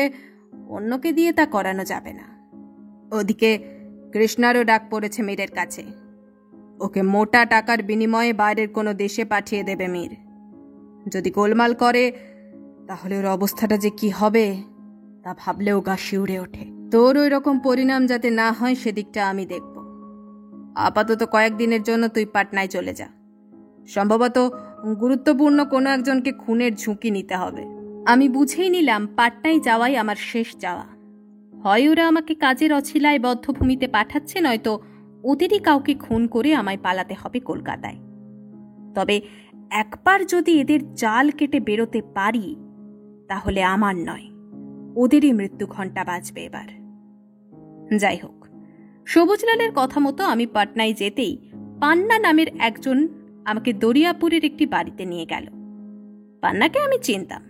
অন্যকে দিয়ে তা করানো যাবে না। ওদিকে কৃষ্ণারও ডাক পড়েছে মীরের কাছে, ওকে মোটা টাকার বিনিময়ে বাইরের কোনো দেশে পাঠিয়ে দেবে মীর। যদি গোলমাল করে তাহলে ওর অবস্থাটা যে কি হবে তা ভাবলেও গা শিউরে ওঠে। তোর ওই রকম পরিণাম যাতে না হয় সেদিকটা আমি দেখব। আপাতত কয়েকদিনের জন্য তুই পাটনায় চলে যা, সম্ভবত গুরুত্বপূর্ণ কোনো একজনকে খুনের ঝুঁকি নিতে হবে। আমি বুঝেই নিলাম পাটনায় যাওয়াই আমার শেষ যাওয়া। হয় ওরা আমাকে কাজের অছিলায় বদ্ধভূমিতে পাঠাচ্ছে, নয়তো ওদেরই কাউকে খুন করে আমায় পালাতে হবে কলকাতায়। তবে একবার যদি এদের জাল কেটে বেরোতে পারি তাহলে আমার নয়, ওদেরই মৃত্যু ঘণ্টা বাজবে এবার। যাই হোক, সবুজলালের কথা মতো আমি পাটনায় যেতেই পান্না নামের একজন আমাকে দরিয়াপুরের একটি বাড়িতে নিয়ে গেল। পান্নাকে আমি চিনতাম,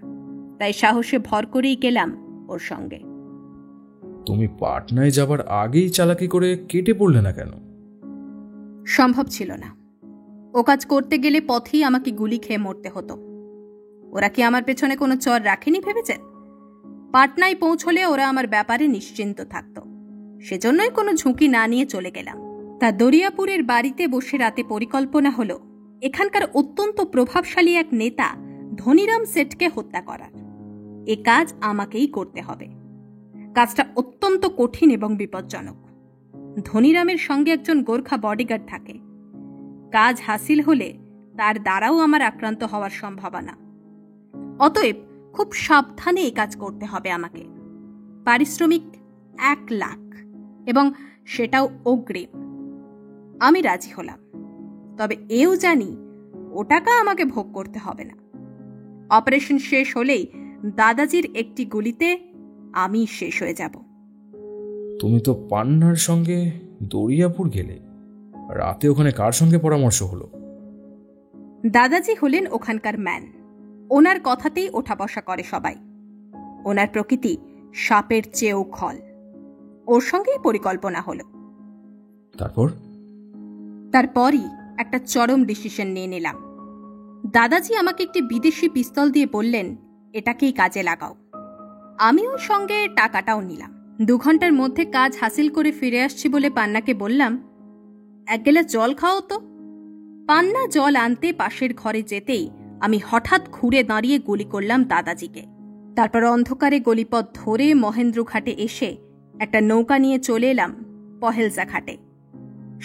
তাই সাহসে ভর করেই গেলাম ওর সঙ্গে। তুমি পাটনায় যাবার আগেই চালাকি করে কেটে পড়লে না কেন? সম্ভব ছিল না। ও কাজ করতে গেলে পথেই আমাকে গুলি খেয়ে মরতে হতো। ওরা কি আমার পেছনে কোনো চর রাখেনি ভেবেছেন? পাটনায় পৌঁছলে ওরা আমার ব্যাপারে নিশ্চিন্ত থাকত, সেজন্যই কোনো ঝুঁকি না নিয়ে চলে গেলাম। তা দরিয়াপুরের বাড়িতে বসে রাতে পরিকল্পনা হলো এখানকার অত্যন্ত প্রভাবশালী এক নেতা ধনীরাম সেঠকে হত্যা করার। এ কাজ আমাকেই করতে হবে। কাজটা অত্যন্ত কঠিন এবং বিপজ্জনক। ধনীরামের সঙ্গে একজন গোর্খা বডিগার্ড থাকে। কাজ হাসিল হলে তার দ্বারাও আমার আক্রান্ত হওয়ার সম্ভাবনা। অতএব খুব সাবধানে এই কাজ করতে হবে আমাকে। পারিশ্রমিক 1 লাখ, এবং সেটাও অগ্রিম। আমি রাজি হলাম, তবে এও জানি ও টাকা আমাকে ভোগ করতে হবে না। অপারেশন শেষ হলেই দাদাজির একটি গুলিতে আমি শেষ হয়ে যাব। তুমি তো পান্নার সঙ্গে দরিয়াপুর গেলে, রাতে ওখানে কার সঙ্গে পরামর্শ হলো? দাদাজি হলেন ওখানকার ম্যান। ওনার কথাতেই ওঠা বসা করে সবাই। ওনার প্রকৃতি সাপের চেয়েও খল। ওর সঙ্গেই পরিকল্পনা হলো। তারপরই একটা চরম ডিসিশন নিয়ে নিলাম। দাদাজি আমাকে একটি বিদেশি পিস্তল দিয়ে বললেন, এটাকেই কাজে লাগাও। আমি ওর সঙ্গে টাকাটাও নিলাম। 2 ঘন্টার মধ্যে কাজ হাসিল করে ফিরে আসছি বলে পান্নাকে বললাম, 1 গ্লাস জল খাও তো। পান্না জল আনতে পাশের ঘরে যেতেই আমি হঠাৎ ঘুরে দাঁড়িয়ে গুলি করলাম দাদাজিকে। তারপর অন্ধকারে গলিপথ ধরে মহেন্দ্র ঘাটে এসে একটা নৌকা নিয়ে চলে এলাম পহেলজা ঘাটে।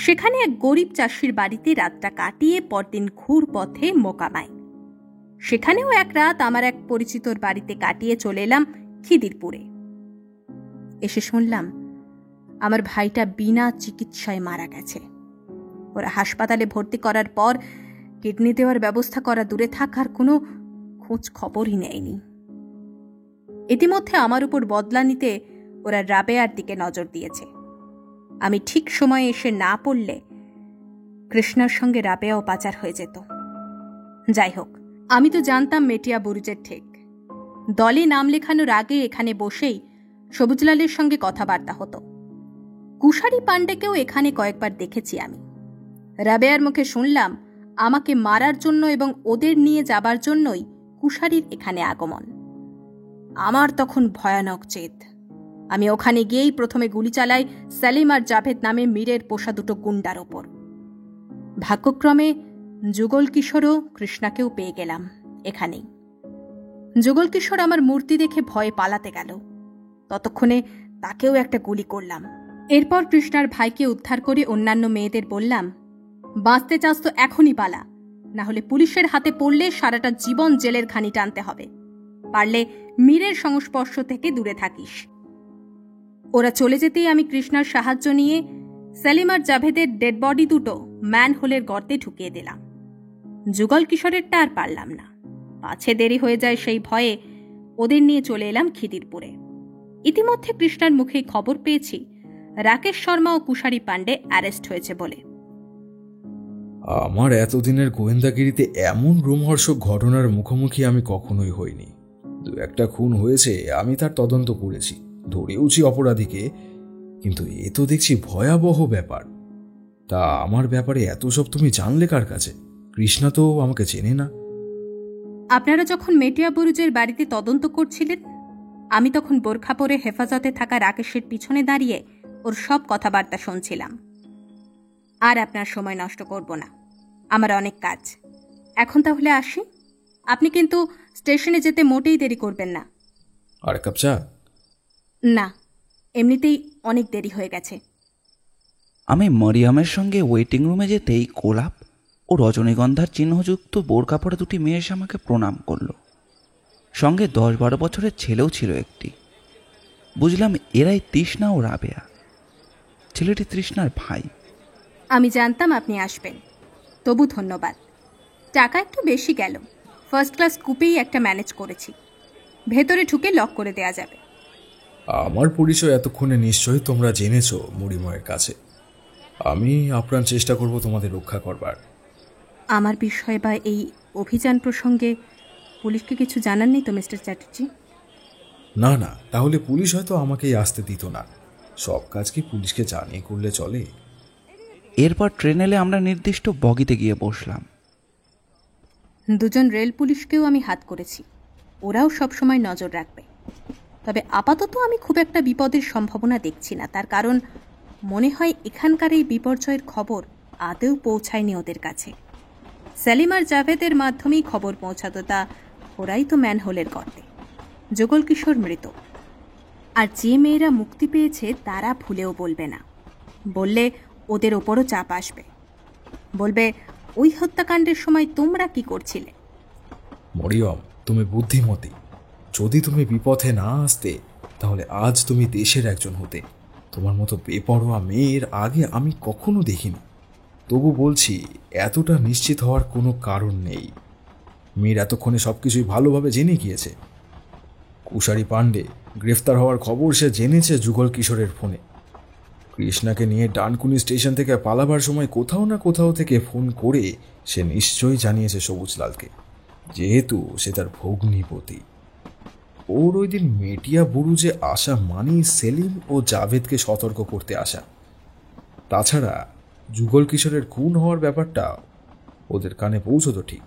সেখানে এক গরিব চাষির বাড়িতে রাতটা কাটিয়ে পরদিন ঘুর পথে মোকামায়। সেখানেও এক রাত আমার এক পরিচিতর বাড়িতে কাটিয়ে চলে এলাম খিদিরপুরে। এসে শুনলাম আমার ভাইটা বিনা চিকিৎসায় মারা গেছে। ওরা হাসপাতালে ভর্তি করার পর কিডনি দেওয়ার ব্যবস্থা করা দূরে থাকার কোনো খোঁজ খবরই নেয়নি। ইতিমধ্যে আমার উপর বদলা নিতে ওরা রাবেয়ার দিকে নজর দিয়েছে। আমি ঠিক সময়ে এসে না পড়লে কৃষ্ণার সঙ্গে রাবেয়াও পাচার হয়ে যেত। যাই হোক, আমি তো জানতাম মেটিয়া বুরুজের ঠিক। দলে নাম লেখানোর আগে এখানে বসেই সবুজলালের সঙ্গে কথাবার্তা হতো। কুশারি পাণ্ডেকেও এখানে কয়েকবার দেখেছি আমি। রাবেয়ার মুখে শুনলাম আমাকে মারার জন্য এবং ওদের নিয়ে যাবার জন্যই কুশারির এখানে আগমন। আমার তখন ভয়ানক জেদ। আমি ওখানে গিয়েই প্রথমে গুলি চালাই সেলিম আর জাভেদ নামে মীরের পোষা দুটো গুন্ডার ওপর। ভাগ্যক্রমে যুগল কিশোরও কৃষ্ণাকেও পেয়ে গেলাম এখানেই। যুগল কিশোর আমার মূর্তি দেখে ভয়ে পালাতে গেল, ততক্ষণে তাকেও একটা গুলি করলাম। এরপর কৃষ্ণার ভাইকে উদ্ধার করে অন্যান্য মেয়েদের বললাম, বাঁচতে চাস তো এখনই পালা, না হলে পুলিশের হাতে পড়লে সারাটা জীবন জেলের ঘানি টানতে হবে। পারলে মীরের সংস্পর্শ থেকে দূরে থাকিস। ওরা চলে যেতেই আমি কৃষ্ণার সাহায্য নিয়ে সেলিম আর জাভেদের ডেড বডি দুটো ম্যানহোলের গর্তে ঢুকিয়ে দিলাম। যুগল কিশোরেরটা আর পারলাম না, পাছে দেরি হয়ে যায় সেই ভয়ে ওদের নিয়ে চলে এলাম খিদিরপুরে। ইতিমধ্যে কৃষ্ণার মুখে খবর পেয়েছি রাকেশ শর্মা ও কুশারি পাণ্ডে অ্যারেস্ট হয়েছে বলে। আমার এতদিনের গোয়েন্দাগিরিতে এমন রোমহর্ষক ঘটনার মুখোমুখি আমি কখনোই হইনি। দু একটা খুন হয়েছে, আমি তার তদন্ত করেছি, ধরেওছি অপরাধীকে, কিন্তু এ তো দেখছি ভয়াবহ ব্যাপার। তা আমার ব্যাপারে এত সব তুমি জানলে কার কাছে? কৃষ্ণা তো আমাকে চেনে না। আপনারা যখন মেটিয়া বুরুজের বাড়িতে তদন্ত করছিলেন, আমি তখন বোরখা পরে হেফাজতে থাকা রাকেশের পিছনে দাঁড়িয়ে ওর সব কথাবার্তা শুনছিলাম। আর আপনার সময় নষ্ট করব না, আমার অনেক কাজ। এখন তাহলে আসি। আপনি কিন্তু স্টেশনে যেতে মোটেই দেরি করবেন না। আর কাপ চা? না, এমনিতেই অনেক দেরি হয়ে গেছে। আমি মরিয়মের সঙ্গে ওয়েটিং রুমে যেতেই গোলাপ ও রজনীগন্ধার চিহ্নযুক্ত বোরকা পরা দুটি মেয়ে এসে আমাকে প্রণাম করল। সঙ্গে 10-12 বছরের ছেলেও ছিল একটি। বুঝলাম এরাই তৃষ্ণা ও রাবেয়া। ছেলেটি তৃষ্ণার ভাই। আমি জানতাম আপনি আসবেন, তবু ধন্যবাদ। টাকা একটু বেশি গেল, ফার্স্ট ক্লাস কুপেই একটা ম্যানেজ করেছি। ভেতরে ঢুকে লক করে দেয়া যাবে। আমার পরিচয় এতক্ষণে নিশ্চয়ই তোমরা জেনেছ মুড়িময়ের কাছে। আমি আপ্রাণ চেষ্টা করব তোমাদের রক্ষা করবার। আমার বিষয় বা এই অভিযান প্রসঙ্গে পুলিশকে কিছু জানাননি তো মিস্টার চ্যাটার্জি? না না, তাহলে পুলিশ হয়তো আমাকেই আসতে দিত না। সব কাজ কি পুলিশকে জানিয়ে করলে চলে? এরপর ট্রেন এলে আমরা নির্দিষ্ট বগিতে গিয়ে বসলাম। দুজন রেল পুলিশকেও আমি হাত করেছি, ওরাও সবসময় নজর রাখবে। তবে আপাতত আমি খুব একটা বিপদের সম্ভাবনা দেখছি না, তার কারণ মনে হয় এখানকার এই বিপর্যয়ের খবর আদৌ পৌঁছায়নি ওদের কাছে। সেলিম আর জাভেদের মাধ্যমেই খবর পৌঁছাতো, তা ওরাই তো ম্যানহোলের গর্তে। যুগল কিশোর মৃত, আর যে মেয়েরা মুক্তি পেয়েছে তারা ভুলেও বলবে না। বললে ওদের ওপরও চাপ আসবে, বলবে ওই হত্যাকাণ্ডের সময় তোমরা কি করছিলে। মরিয়ম, তুমি বুদ্ধিমতী। যদি তুমি বিপথে না আসতে, তাহলে আজ তুমি দেশের একজন হতে। তোমার মতো বেপরোয়া মেয়ের আগে আমি কখনো দেখিনি। তবু বলছি, এতটা নিশ্চিত হওয়ার কোনো কারণ নেই। মেয়ের এতক্ষণে সবকিছুই ভালোভাবে জেনে গিয়েছে। কুশারি পাণ্ডে গ্রেফতার হওয়ার খবর সে জেনেছে যুগল কিশোরের ফোনে। কৃষ্ণাকে নিয়ে ডানকুনি স্টেশন থেকে পালাবার সময় কোথাও না কোথাও থেকে ফোন করে সে নিশ্চয়ই জানিয়েছে সবুজলালকে, যেহেতু সে তার ভগ্নিপতি। ওর ওই দিন মেটিয়া বুরুজে আসা মানি সেলিম ও জাভেদকে সতর্ক করতে আসা। তাছাড়া যুগল কিশোরের খুন হওয়ার ব্যাপারটা ওদের কানে পৌঁছতো ঠিক।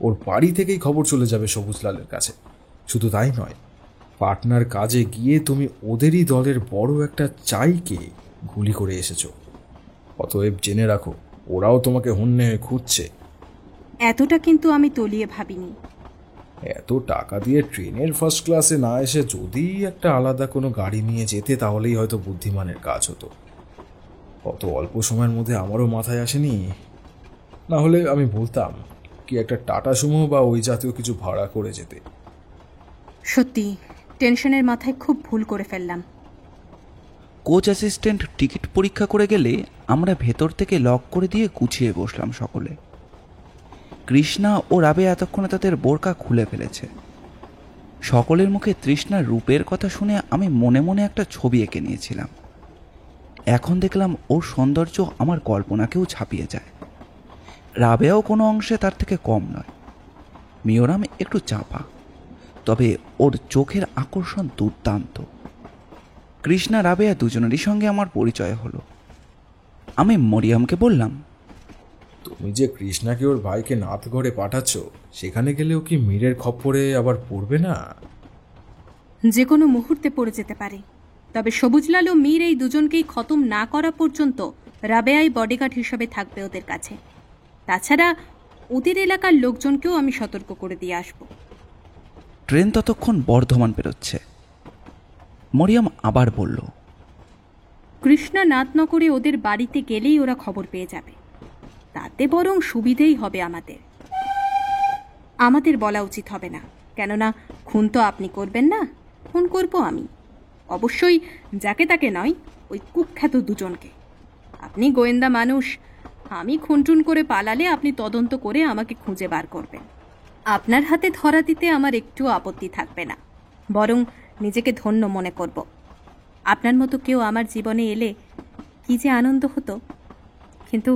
ওর বাড়ি থেকেই খবর চলে যাবে সবুজলালের কাছে। শুধু তাই নয়, পাটনার কাজে গিয়ে তুমি ওদেরই দলের বড় একটা চাইকে গুলি করে এসেছো। অতএব জেনে রাখো, ওরাও তোমাকে হন্যে হয়ে খুঁজছে। এতটা কিন্তু আমি তলিয়ে ভাবিনি। এত টাকা দিয়ে ট্রেনের ফার্স্ট ক্লাসে না এসে যদি একটা আলাদা কোনো গাড়ি নিয়ে যেতে, তাহলেই হয়তো বুদ্ধিমানের কাজ হতো। অত অল্প সময়ের মধ্যে আমারও মাথায় আসেনি। না হলে আমি বলতাম কি একটা টাটা সুমো বা ওই জাতীয় কিছু ভাড়া করে যেতে। সত্যি টেনশনের মাথায় খুব ভুল করে ফেললাম। কোচ অ্যাসিস্ট্যান্ট টিকিট পরীক্ষা করে গেলে আমরা ভেতর থেকে লক করে দিয়ে গুছিয়ে বসলাম সকলে। কৃষ্ণা ও রাবে এতক্ষণে তাদের বোরকা খুলে ফেলেছে। সকলের মুখে তৃষ্ণার রূপের কথা শুনে আমি মনে মনে একটা ছবি এঁকে নিয়েছিলাম। এখন দেখলাম ওর সৌন্দর্য আমার কল্পনাকেও ছাপিয়ে যায়। রাবেয়াও কোনো অংশে তার থেকে কম নয়। মিওরাম একটু চাপা, তবে ওর চোখের আকর্ষণ দুর্দান্ত। কৃষ্ণা রাবেয়া দুজনেরই সঙ্গে আমার পরিচয় হলো। আমি মরিয়মকে বললাম, তুমি যে কৃষ্ণাকে ওর ভাইকে নাথগড়ে পাঠাচ্ছ, সেখানে গেলেও কি মীরের খপ্পরে আবার পড়বে না? যে কোনো মুহূর্তে পড়ে যেতে পারে, তবে সবুজলাল ও মীর এই দুজনকেই খতম না করা পর্যন্ত রাবেয়াই বডিগার্ড হিসেবে থাকবে ওদের কাছে। তাছাড়া ওদের এলাকার লোকজনকেও আমি সতর্ক করে দিয়ে আসব। ট্রেন ততক্ষণ বর্ধমান বেরোচ্ছে। মরিয়ম আবার বলল, কৃষ্ণা নাথনগরে ওদের বাড়িতে গেলেই ওরা খবর পেয়ে যাবে। তাতে বরং সুবিধেই হবে আমাদের। আমাদের বলা উচিত হবে না, কেননা খুন তো আপনি করবেন না, খুন করব আমি। অবশ্যই যাকে তাকে নয়, ওই কুখ্যাত দুজনকে। আপনি গোয়েন্দা মানুষ, আমি খুনটুন করে পালালে আপনি তদন্ত করে আমাকে খুঁজে বার করবেন। আপনার হাতে ধরা দিতে আমার একটু আপত্তি থাকবে না, বরং নিজেকে ধন্য মনে করব। আপনার মতো কেউ আমার জীবনে এলে কি যে আনন্দ হতো, কিন্তু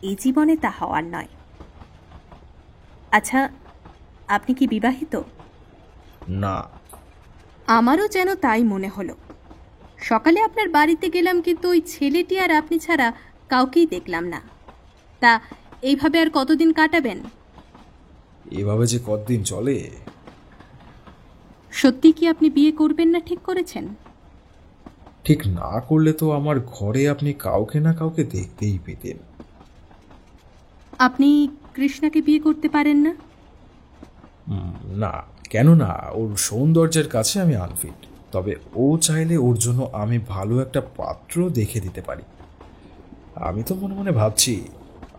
এই জীবনে তা হওয়ার নয়। আচ্ছা, আপনি কি বিবাহিত? না। আমারও যেন তাই মনে হলো। সকালে আপনার বাড়িতে গেলাম, কিন্তু ওই ছেলেটি আর আপনি ছাড়া কাউকেই দেখলাম না। তা এইভাবে আর কতদিন কাটাবেন? এভাবে যে কতদিন চলে। সত্যি কি আপনি বিয়ে করবেন না ঠিক করেছেন? ঠিক না করলে তো আমার ঘরে আপনি কাউকে না কাউকে দেখতেই পেতেন। আপনি কৃষ্ণাকে বিয়ে করতে পারেন না? না, কেন না? ওর সৌন্দর্যের কাছে আমি আনফিট, তবে ও চাইলে ওর জন্য আমি ভালো একটা পাত্র দেখে দিতে পারি। আমি তো মনে মনে ভাবছি,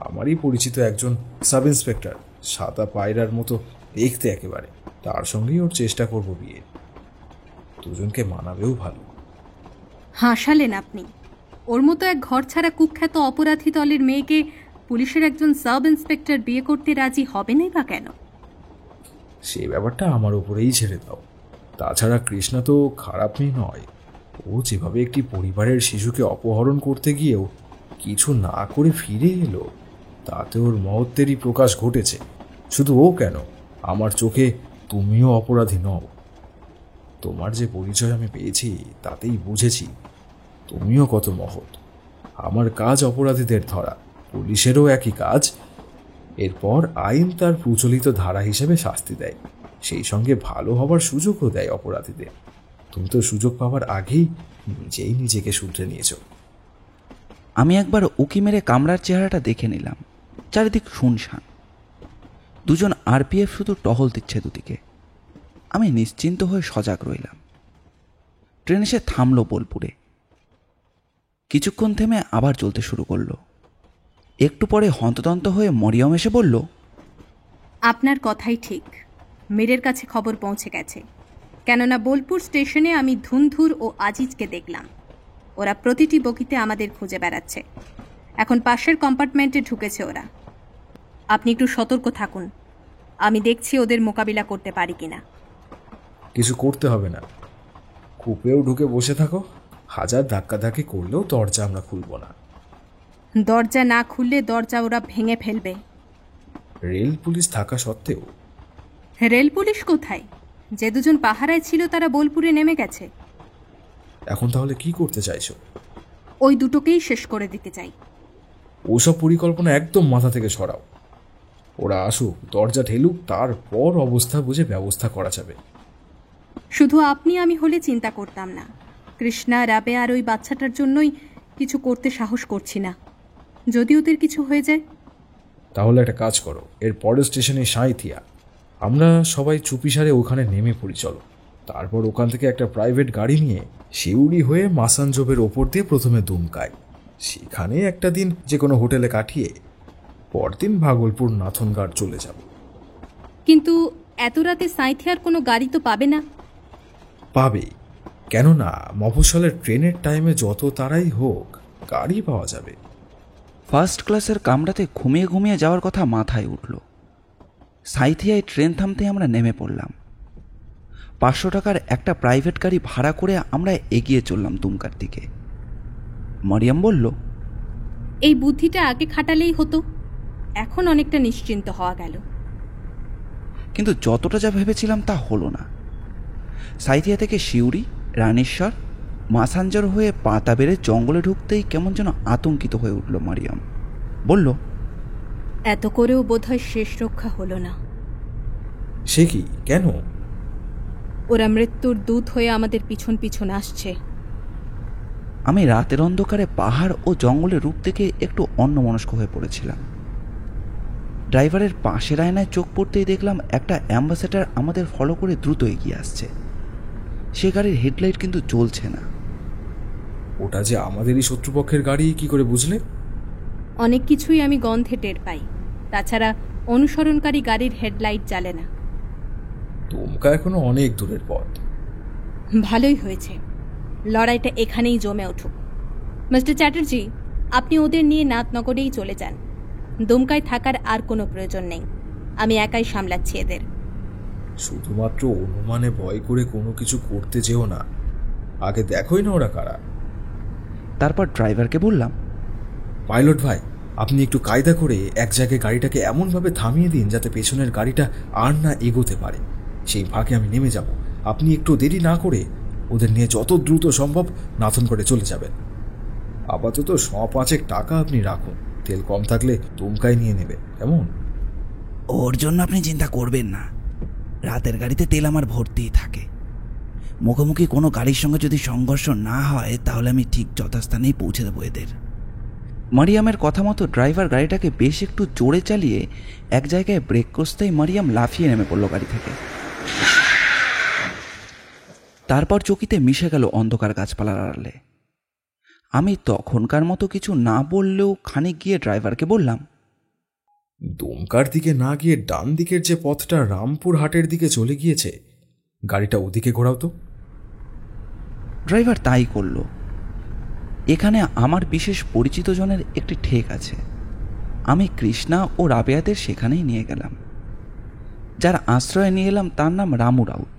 আমারই পরিচিত একজন সাব ইন্সপেক্টর, সাদা পায়রার মতো দেখতে একেবারে, তার সঙ্গেই ওর চেষ্টা করব বিয়ে। দুজনকে মানাবেও ভালো। হাসালেন আপনি। ওর মতো এক ঘর ছাড়া কুখ্যাত অপরাধী দলের মেয়েকে পুলিশের একজন সাব ইন্সপেক্টর বিয়ে করতে রাজি হবেনই বা কেন? সে ব্যাপারটা আমার উপরেই ছেড়ে দাও। তাছাড়া কৃষ্ণা তো খারাপ মেয়ে নয়। ও যেভাবে একটি পরিবারের শিশুকে অপহরণ করতে গিয়েও কিছু না করে ফিরে এলো, তাতে ওর মহত্বেরই প্রকাশ ঘটেছে। শুধু ও কেন, আমার চোখে তুমিও অপরাধী নও। তোমার যে পরিচয় আমি পেয়েছি, তাতেই বুঝেছি তুমিও কত মহৎ। আমার কাজ অপরাধীদের ধরা, পুলিশেরও একই কাজ। এরপর আইন তার প্রচলিত ধারা হিসেবে শাস্তি দেয়, সেই সঙ্গে ভালো হবার সুযোগও দেয় অপরাধীদের। তুমি তো সুযোগ পাওয়ার আগেই নিজেই নিজেকে শুধরে নিয়েছ। আমি একবার উকি মেরে কামরার চেহারাটা দেখে নিলাম। চারিদিক শুনশান। দুজন আরপিএফ শুধু টহল দিচ্ছে দুদিকে। আমি নিশ্চিন্ত হয়ে সজাগ রইলাম। ট্রেন এসে থামল বোলপুরে। কিছুক্ষণ থেমে আবার চলতে শুরু করলো। একটু পরে হন্তদন্ত হয়ে মরিয়ম এসে বলল, আপনার কথাই ঠিক। মীরের কাছে খবর পৌঁছে গেছে। কেননা বোলপুর স্টেশনে আমি ধুন্ধুর ও আজিজকে দেখলাম। ওরা প্রতিটি বগিতে আমাদের খুঁজে বেড়াচ্ছে। এখন পাশের কম্পার্টমেন্টে ঢুকেছে ওরা। আপনি একটু সতর্ক থাকুন। আমি দেখছি ওদের মোকাবিলা করতে পারি কিনা। কিছু করতে হবে না, কূপেও ঢুকে বসে থাকো। হাজার ধাক্কাধাক্কি করলেও দরজা আমরা খুলব না। দরজা না খুললে দরজা ওরা ভেঙে ফেলবে। রেল পুলিশ থাকা সত্ত্বেও? রেল পুলিশ কোথায়? যে দুজন পাহারায় ছিল তারা বোলপুরে নেমে গেছে। এখন তাহলে কি করতে চাইছো? ওই দুটোকেই শেষ করে দিতে চাই। ওসব পরিকল্পনা একদম মাথা থেকে সরাও। ওরা আসুক, দরজা ঠেলুক, তারপর অবস্থা বুঝে ব্যবস্থা করা যাবে। শুধু আপনি আমি হলে চিন্তা করতাম না। কৃষ্ণা, রাবে আর ওই বাচ্চাটার জন্যই কিছু করতে সাহস করছি না। যদি ওদের কিছু হয়ে যায়? তাহলে একটা কাজ করো, এর পরের স্টেশনে সাঁইথিয়া। আমরা সবাই চুপিসারে ওখানে নেমে পড়ি, চলো। তারপর ওখান থেকে একটা প্রাইভেট গাড়ি নিয়ে শিউড়ি হয়ে মাসানজোবের ওপর দিয়ে প্রথমে দুমকায়, সেখানে একটা দিন যে কোনো হোটেলে কাটিয়ে পরদিন ভাগলপুর নাথনগাঁড় চলে যাব। কিন্তু এত রাতে সাঁইথিয়ার কোনো গাড়ি তো পাবে না। পাবেই, কেননা মফস্বলের ট্রেনের টাইমে যত তাড়াই হোক গাড়ি পাওয়া যাবে। ফার্স্ট ক্লাসের কামরাতে ঘুমিয়ে ঘুমিয়ে যাওয়ার কথা মাথায় উঠল। সাইথিয়ায় ট্রেন থামতে আমরা নেমে পড়লাম। 500 টাকার একটা প্রাইভেট গাড়ি ভাড়া করে আমরা এগিয়ে চললাম দুমকার দিকে। মারিয়াম বলল, এই বুদ্ধিটা আগে খাটালেই হতো, এখন অনেকটা নিশ্চিন্ত হওয়া গেল। কিন্তু যতটা যা ভেবেছিলাম তা হলো না। সাইথিয়া থেকে শিউরি, রানেশ্বর, মাসাঞ্জর হয়ে পাতা বেড়ে জঙ্গলে ঢুকতেই কেমন যেন আতঙ্কিত হয়ে উঠল মারিয়াম। বলল, এত করেও বোধহয় শেষ রক্ষা হলো না। সে কি, কেন? ওরা মৃত্যুর দূত হয়ে আমাদের পিছন পিছন আসছে। আমি রাতের অন্ধকারে পাহাড় ও জঙ্গলের রূপ থেকে একটু অন্যমনস্ক হয়ে পড়েছিলাম। ড্রাইভারের পাশের আয়নায় চোখ পড়তেই দেখলাম একটা অ্যাম্বাসেডর আমাদের ফলো করে দ্রুত এগিয়ে আসছে। সে গাড়ির হেডলাইট কিন্তু জ্বলছে না। ওটা যে আমাদেরই শত্রুপক্ষের গাড়ি কি করে বুঝলে? অনেক কিছুই আমি গন্ধে টের পাই। তাছাড়া অনুসরণকারী গাড়ির হেডলাইট জ্বালে না। দুমকা এখনো অনেক দূরের পথ। ভালোই হয়েছে, লড়াইটা এখানেই জমে উঠুক। মিস্টার চ্যাটার্জি, আপনি ওদের নিয়ে নাথনগরেই চলে যান। দুমকায় থাকার আর কোনো প্রয়োজন নেই, আমি একাই সামলাচ্ছি এদের। শুধুমাত্র অনুমানে ভয় করে কোনো কিছু করতে যেও না, আগে দেখোই না ওরা কারা। তারপর ড্রাইভারকে বললাম, পাইলট ভাই, আপনি একটু কায়দা করে এক জায়গায় গাড়িটাকে এমনভাবে থামিয়ে দিন যাতে পেছনের গাড়িটা আর না এগোতে পারে। সেই ফাঁকে আমি নেমে যাব। আপনি একটু দেরি না করে ওদের নিয়ে যত দ্রুত সম্ভব নাথন করে চলে যাবেন। আপাতত 5 টাকা আপনি রাখুন, তেল কম থাকলে দুমকায় নিয়ে নেবে, কেমন? ওর জন্য আপনি চিন্তা করবেন না, রাতের গাড়িতে তেল আমার ভর্তিই থাকে। মুখোমুখি কোনো গাড়ির সঙ্গে যদি সংঘর্ষ না হয় তাহলে আমি ঠিক যথাস্থানেই পৌঁছে দেবো এদের। মারিয়ামের কথা মতো ড্রাইভার গাড়িটাকে বেশ একটু জোরে চালিয়ে এক জায়গায় ব্রেক কষতেই মারিয়াম লাফিয়ে নেমে পড়ল গাড়ি থেকে। তারপর চকিতে মিশে গেল অন্ধকার গাছপালার আড়ালে। আমি তখনকার মতো কিছু না বললেও খানিক গিয়ে ড্রাইভারকে বললাম, দুমকার দিকে না গিয়ে ডান দিকের যে পথটা রামপুর হাটের দিকে চলে গিয়েছে, গাড়িটা ওদিকে ঘোরাও তো। ড্রাইভার তাই করল। এখানে আমার বিশেষ পরিচিত জনের একটি ঠেক আছে। আমি কৃষ্ণা ও রাবেয়াদের সেখানেই নিয়ে গেলাম। যার আশ্রয় নিয়ে এলাম তার নাম রামু রাউত।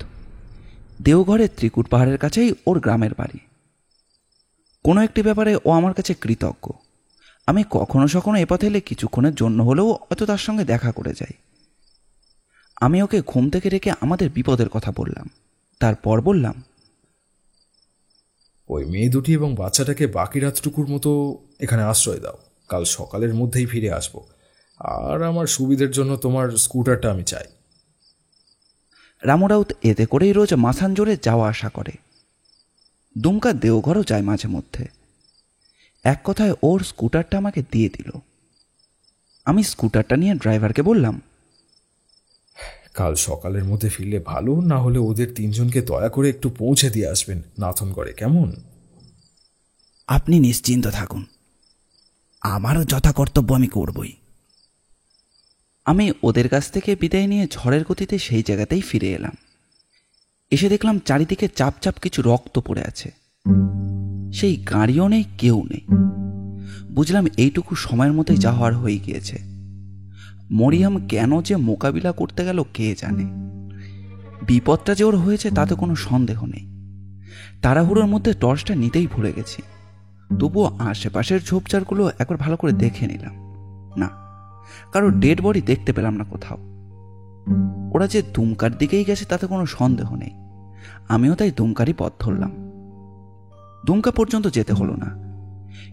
দেওঘরের ত্রিকুট পাহাড়ের কাছেই ওর গ্রামের বাড়ি। কোনো একটি ব্যাপারে ও আমার কাছে কৃতজ্ঞ। আমি কখনো সখনো এ পথে এলে কিছুক্ষণের জন্য হলেও হয়তো তার সঙ্গে দেখা করে যাই। আমি ওকে ঘুম থেকে রেখে আমাদের বিপদের কথা বললাম। তারপর বললাম, ওই মেয়ে দুটি এবং বাচ্চাটাকে বাকি রাতটুকুর মতো এখানে আশ্রয় দাও। কাল সকালের মধ্যেই ফিরে আসবো। আর আমার সুবিধের জন্য তোমার স্কুটারটা আমি চাই। রামু রাউত এতে করেই রোজ মাসাঞ্জোরে যাওয়া আসা করে। দুমকা দেওঘরও যায় মাঝে মধ্যে। এক কথায় ওর স্কুটারটা আমাকে দিয়ে দিল। আমি স্কুটারটা নিয়ে ড্রাইভারকে বললাম, কাল সকালের মধ্যে ফিরলে ভালো, না হলে ওদের 3 জনকে দয়া করে একটু পৌঁছে দিয়ে আসবেন নাথনগড়ে, কেমন? আপনি নিশ্চিন্ত থাকুন, আমারও যথা কর্তব্য আমি করবই। আমি ওদের কাছ থেকে বিদায় নিয়ে ঝড়ের গতিতে সেই জায়গাতেই ফিরে এলাম। এসে দেখলাম চারিদিকে চাপ চাপ কিছু রক্ত পড়ে আছে। সেই গাড়িও নেই, কেউ নেই। বুঝলাম এইটুকু সময়ের মধ্যে যা হওয়ার হয়ে গিয়েছে। মরিয়াম কেন যে মোকাবিলা করতে গেল কে জানে। বিপদটা যে ওর হয়েছে তাতে কোনো সন্দেহ নেই। তাড়াহুড়োর মধ্যে টর্চটা নিতেই ভুলে গেছি। তবুও আশেপাশের ঝোপঝাড়গুলো একবার ভালো করে দেখে নিলাম। না, কারো ডেড বডি দেখতে পেলাম না কোথাও। ওরা যে দুমকার দিকেই গেছে তাতে কোনো সন্দেহ নেই। আমিও তাই দুমকারই পথ ধরলাম। দুমকা পর্যন্ত যেতে হলো না।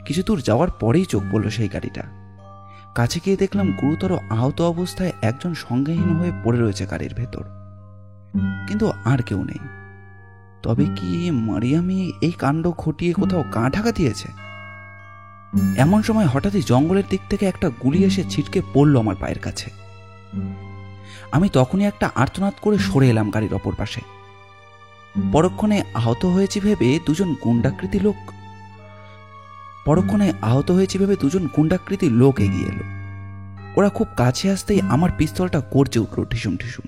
কিছু দূর যাওয়ার পরেই চোখ পড়ল সেই গাড়িটা। কাছে গিয়ে দেখলাম গুরুতর আহত অবস্থায় একজন সংজ্ঞাহীন হয়ে পড়ে রয়েছে গাড়ির ভেতর, কিন্তু আর কেউ নেই। তবে কি মারিয়ামি এই কাণ্ড ঘটিয়ে কোথাও গা ঢাকা দিয়েছে? এমন সময় হঠাৎই জঙ্গলের দিক থেকে একটা গুলি এসে ছিটকে পড়ল আমার পায়ের কাছে। আমি তখনই একটা আর্তনাদ করে সরে এলাম গাড়ির অপর পাশে। পরক্ষণে আহত হয়েছি ভেবে দুজন গুন্ডাকৃতি লোক এগিয়ে এলো। ওরা খুব কাছে আসতেই আমার পিস্তলটা গর্জে উঠল ঠিসুম ঠিসুম।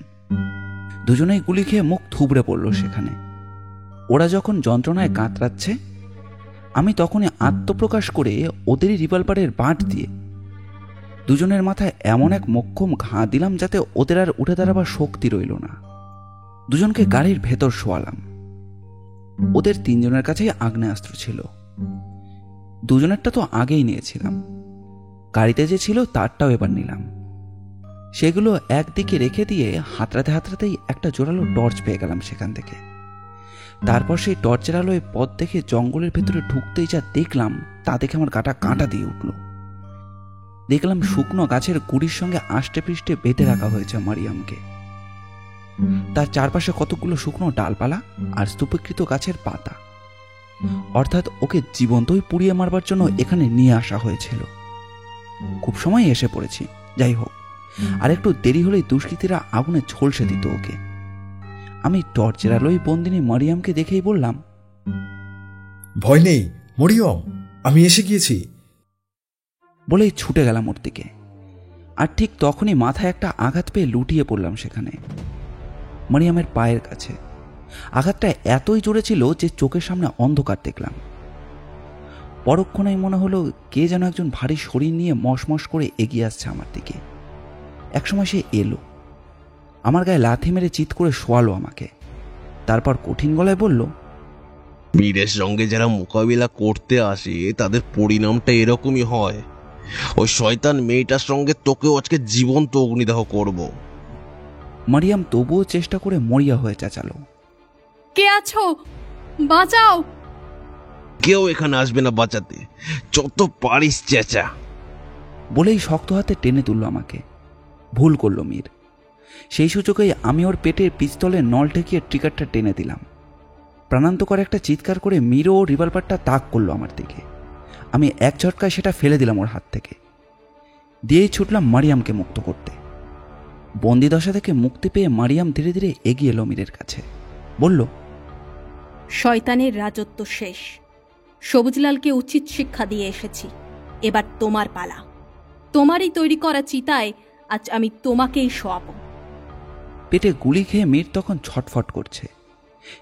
দুজনেই গুলি খেয়ে মুখ থুবড়ে পড়ল সেখানে। ওরা যখন যন্ত্রণায় কাতরাচ্ছে, আমি তখনই আত্মপ্রকাশ করে ওদেরই রিভলভারের বাঁট দিয়ে দুজনের মাথায় এমন এক মোক্ষম ঘা দিলাম যাতে ওদের আর উঠে দাঁড়াবার শক্তি রইল না। দুজনকে গাড়ির ভেতর শোয়ালাম। ওদের তিনজনের কাছেই আগ্নেয়াস্ত্র ছিল। দুজনেরটা তো আগেই নিয়েছিলাম, গাড়িতে যে ছিল তারটাও এবার নিলাম। সেগুলো একদিকে রেখে দিয়ে হাতড়াতে হাতড়াতেই একটা জোরালো টর্চ পেয়ে গেলাম সেখান থেকে। তারপর সেই টর্চের আলোয় পথ দেখে জঙ্গলের ভেতরে ঢুকতেই যা দেখলাম তা দেখে আমার গাটা কাঁটা দিয়ে উঠল। দেখলাম শুকনো গাছের গুড়ির সঙ্গে আষ্টে পৃষ্ঠে বেঁধে রাখা হয়েছে মারিয়ামকে। তার চারপাশে কতগুলো শুকনো ডালপালা আর স্তূপীকৃত গাছের পাতা, অর্থাৎ ওকে জীবন্তই পুড়িয়ে মারবার জন্য এখানে নিয়ে আসা হয়েছিল। খুব সময় এসে পড়েছি। যাই হোক, আর একটু দেরি হলেই দুষ্কৃতীরা আগুনে ঝলসে দিত ওকে। আমি টর্চের আলোয় বন্দিনী মারিয়ামকে দেখেই বললাম, ভয় নেই মরিয়ম, আমি এসে গিয়েছি। বলেই ছুটে গেলাম ওর দিকে। আর ঠিক তখনই মাথায় একটা আঘাত পেয়ে লুটিয়ে পড়লাম সেখানে, মারিয়ামের পায়ের কাছে। আঘাতটা এতই জোরে ছিল যে চোখের সামনে অন্ধকার দেখলাম। পরক্ষণেই মনে হলো কে যেন একজন ভারী শরীর নিয়ে মশমশ করে এগিয়ে আসছে আমার দিকে। একসময় সে এলো, আমার গায়ে লাথি মেরে চিৎ করে শোয়ালো আমাকে। তারপর কঠিন গলায় বলল, বীরের সঙ্গে যারা মোকাবিলা করতে আসে তাদের পরিণামটা এরকমই হয়। ওই শয়তান মেয়েটার সঙ্গে তোকেও আজকে জীবন্ত অগ্নিদাহ করব। মারিয়াম তবুও চেষ্টা করে মরিয়া হয়ে চেঁচালো, কে আছো? বাঁচাও! কেউ এখানে আসবে না বাঁচাতে, যত পারিস চেঁচা। বলেই শক্ত হাতে টেনে তুলল আমাকে। ভুল করল মীর। সেই সুযোগেই আমি ওর পেটের পিস্তলের নল ঠেকিয়ে ট্রিগারটা টেনে দিলাম। প্রাণান্তকর একটা চিৎকার করে মীরও ও রিভলভারটা তাক করলো আমার দিকে। আমি এক ঝটকায় সেটা ফেলে দিলাম ওর হাত থেকে, দিয়েই ছুটলাম মারিয়ামকে মুক্ত করতে। বন্দিদশা থেকে মুক্তি পেয়ে মারিয়াম ধীরে ধীরে এগিয়ে এলো মীরের কাছে। বলল, শয়তানের রাজত্ব শেষ। সবুজলালকে উচিত শিক্ষা দিয়ে এসেছি, এবার তোমার পালা। তোমারই তৈরি করা চিতায় আজ আমি তোমাকেই শোয়াবো। পেটে গুলি খেয়ে মীর তখন ছটফট করছে।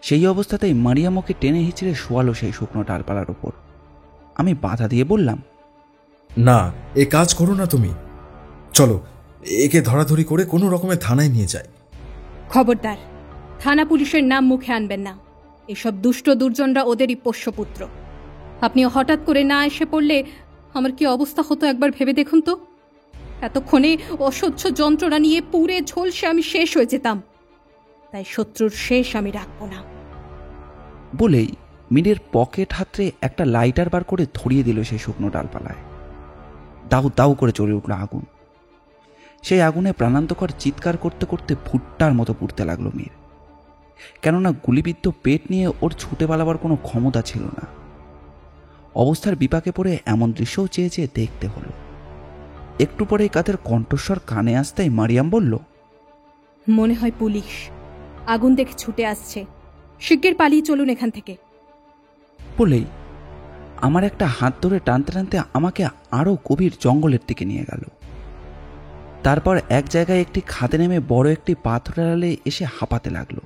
সেই অবস্থাতেই মারিয়াম ওকে টেনে হিচড়ে শোয়ালো সেই শুকনো ডালপালার ওপর। আমি বাধা দিয়ে বললাম, না, এ কাজ করো না তুমি। চলো, একে ধরাধরি করে কোনো রকমে থানায় নিয়ে যাই। খবরদার, থানা পুলিশের নাম মুখে আনবেন না। এসব দুষ্ট দুর্জনরা ওদেরই পোষ্যপুত্র। আপনি হঠাৎ করে না এসে পড়লে আমার কি অবস্থা হতো একবার ভেবে দেখুন তো। এতক্ষণে অসহ্য যন্ত্রণা নিয়ে পুড়ে ঝলসে আমি শেষ হয়ে যেতাম। তাই শত্রুর শেষ আমি রাখবো না। বলেই মীরের পকেট হাতড়ে একটা লাইটার বার করে ধরিয়ে দিল সেই শুকনো ডালপালায়। দাউ দাউ করে জ্বলে উঠল আগুন। সেই আগুনে প্রাণান্তকর চিৎকার করতে করতে ভুট্টার মতো পুড়তে লাগলো মীর। কেননা গুলিবিদ্ধ পেট নিয়ে ওর ছুটে পালাবার কোনো ক্ষমতা ছিল না। অবস্থার বিপাকে পড়ে এমন দৃশ্যও চেয়ে চেয়ে দেখতে হলো। একটু পরে কাদের কণ্ঠস্বর কানে আসতেই মারিয়াম বলল, মনে হয় পুলিশ। আগুন দেখে ছুটে আসছে। শিগগির পালিয়ে চলুন এখান থেকে। বলেই আমার একটা হাত ধরে টানতে টানতে আমাকে আরো গভীর জঙ্গলের দিকে নিয়ে গেল। তারপর এক জায়গায় একটি খাদে নেমে বড় একটি পাথরের আড়ালে এসে হাঁপাতে লাগলো।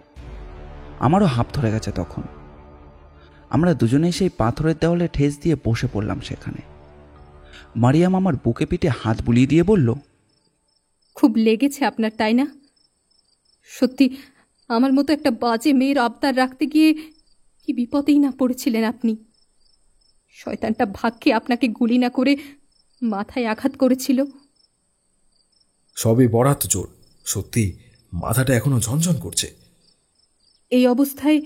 আমারও হাঁপ ধরে গেছে তখন। আমরা দুজনেই সেই পাথরের দেওয়ালে ঠেস দিয়ে বসে পড়লাম সেখানে। মারিয়াম আমার বুকে পিঠে হাত বুলিয়ে দিয়ে বলল, খুব লেগেছে আপনার, তাই না? সত্যি আমার মতো একটা বাজে মেয়ের আবদার রাখতে গিয়ে কি বিপদেই না পড়েছিলেন আপনি। শয়তানটা ভাগ্যে আপনাকে গুলি না করে মাথায় আঘাত করেছিল। সবই বরাত জোর। সত্যি মাথাটা এখনো ঝনঝন করছে। এই অবস্থায়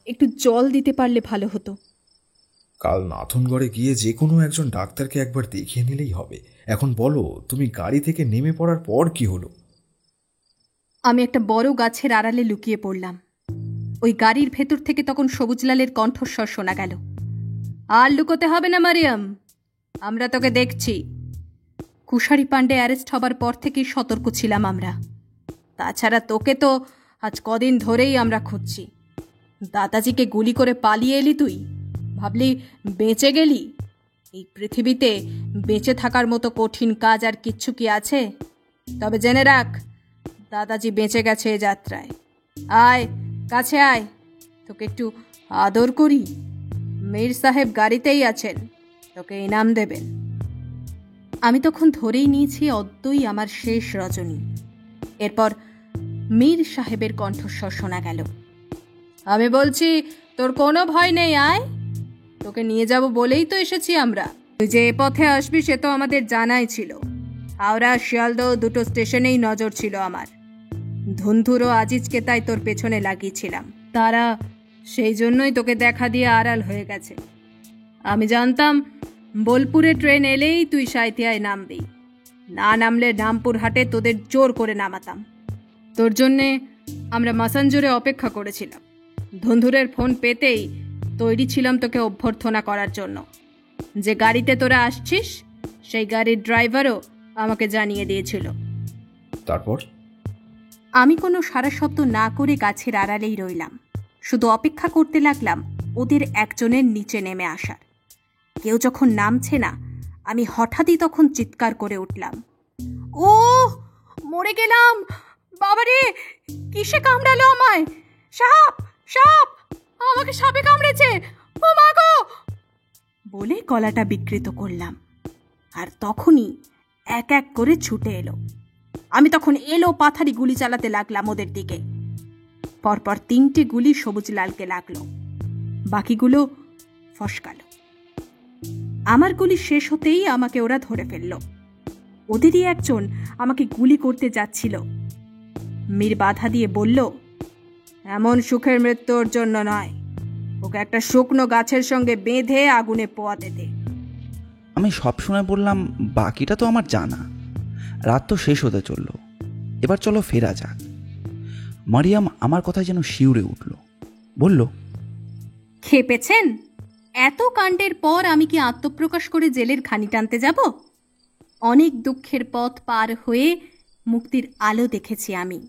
একটু জল দিতে পারলে ভালো হতো। কাল নাথনগড়ে গিয়ে যে কোনো একজন ডাক্তারকে একবার দেখিয়ে নিলেই হবে। এখন বলো, তুমি গাড়ি থেকে নেমে পড়ার পর কি হলো? আমি একটা বড় গাছের আড়ালে লুকিয়ে পড়লাম। ওই গাড়ির ভেতর থেকে তখন সবুজলালের কণ্ঠস্বর শোনা গেল, আর লুকোতে হবে না মারিয়াম, আমরা তোকে দেখছি। কুশারি পাণ্ডে অ্যারেস্ট হবার পর থেকেই সতর্ক ছিলাম আমরা। তাছাড়া তোকে তো আজ কদিন ধরেই আমরা খুঁজছি। দাদাজিকে গুলি করে পালিয়ে এলি তুই, ভাবলি বেঁচে গেলি। এই পৃথিবীতে বেঁচে থাকার মতো কঠিন কাজ আর কিচ্ছু কি আছে? তবে জেনে রাখ, দাদাজি বেঁচে গেছে এ যাত্রায়। আয়, কাছে আয়, তোকে একটু আদর করি। মীর সাহেব গাড়িতেই আছেন, তোকে ইনাম দেবেন। আমি তখন ধরেই নিয়েছি অদ্যই আমার শেষ রজনী। এরপর মীর সাহেবের কণ্ঠস্বর শোনা গেল, আমি বলছি তোর কোনো ভয় নেই, আয়, তোকে নিয়ে যাব বলেই তো এসেছি আমরা। তুই যে এ পথে আসবি সে তো আমাদের জানাই ছিল। হাওড়া শিয়ালদহ দুটো স্টেশনেই নজর ছিল আমার। ধুন্ধুর ও আজিজকে তাই তোর পেছনে লাগিয়েছিলাম। তারা সেই জন্যই তোকে দেখা দিয়ে আড়াল হয়ে গেছে। আমি জানতাম বোলপুরে ট্রেন এলেই তুই সাঁইথিয়ায় নামবি, না নামলে রামপুর হাটে তোদের জোর করে নামাতাম। তোর জন্যে আমরা মাসাঞ্জোরে অপেক্ষা করেছিলাম। ধুন্ধুরের ফোন পেতেই তৈরি ছিলাম তোকে অভ্যর্থনা করার জন্য। যে গাড়িতে তোরা আসছিস সেই গাড়ির ড্রাইভারও আমাকে জানিয়ে দিয়েছিল। তারপর? আমি কোনো সারা শব্দ না করে গাছের আড়ালেই রইলাম, শুধু অপেক্ষা করতে লাগলাম ওদের একজনের নিচে নেমে আসার। কেউ যখন নামছে না, আমি হঠাৎই তখন চিৎকার করে উঠলাম, ও মরে গেলাম, বাবারে কিসে কামড়ালো আমায়, সাপ সাপ, আমাকে সাপে কামড়েছে, ও মা গো, বলে গলাটা বিকৃত করলাম। আর তখনই এক এক করে ছুটে এলো। আমি তখন এলো পাথারি গুলি চালাতে লাগলাম ওদের দিকে। পরপর 3টে গুলি সবুজ লালকে লাগলো, বাকিগুলো ফসকালো। আমার গুলি শেষ হতেই আমাকে ওরা ধরে ফেলল। ওদেরই একজন আমাকে গুলি করতে যাচ্ছিল। মীর বাধা দিয়ে বলল, এমন সুখের মৃত্যুর জন্য নয়, ওকে একটা শুকনো গাছের সঙ্গে বেঁধে আগুনে পোয়াতে দে। আমি সব শুনে বললাম, বাকিটা তো আমার জানা। রাত তো শেষ হতে চলল, এবার চলো ফেরা যাক। মারিয়াম আমার কথায় যেন শিউরে উঠল, বলল, খেপেছেন? এত কাণ্ডের পর আমি কি আত্মপ্রকাশ করে জেলের ঘানি টানতে যাব? অনেক দুঃখের পথ পার হয়ে মুক্তির আলো দেখেছি আমি।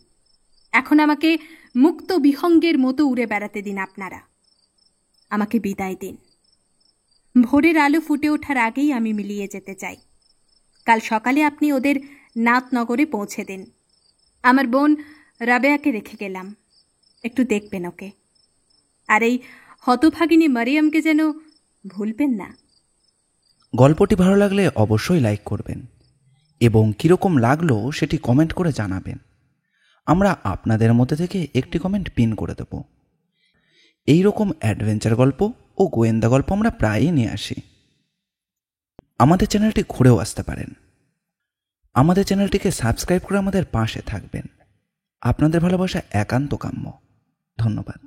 এখন আমাকে মুক্ত বিহঙ্গের মতো উড়ে বেড়াতে দিন আপনারা। আমাকে বিদায় দিন। ভোরের আলো ফুটে ওঠার আগেই আমি মিলিয়ে যেতে চাই। কাল সকালে আপনি ওদের নাথনগরে পৌঁছে দিন। আমার বোন রাবেয়াকে রেখে গেলাম, একটু দেখবেন ওকে। আর এই হতভাগিনী মারিয়ামকে যেন ভুলবেন না। গল্পটি ভালো লাগলে অবশ্যই লাইক করবেন এবং কীরকম লাগলো সেটি কমেন্ট করে জানাবেন। আমরা আপনাদের মধ্যে থেকে একটি কমেন্ট পিন করে দেব। এই রকম অ্যাডভেঞ্চার গল্প ও গোয়েন্দা গল্প আমরা প্রায়ই নিয়ে আসি। আমাদের চ্যানেলটি ঘুরেও আসতে পারেন। আমাদের চ্যানেলটিকে সাবস্ক্রাইব করে আমাদের পাশে থাকবেন। আপনাদের ভালোবাসা একান্ত কাম্য। ধন্যবাদ।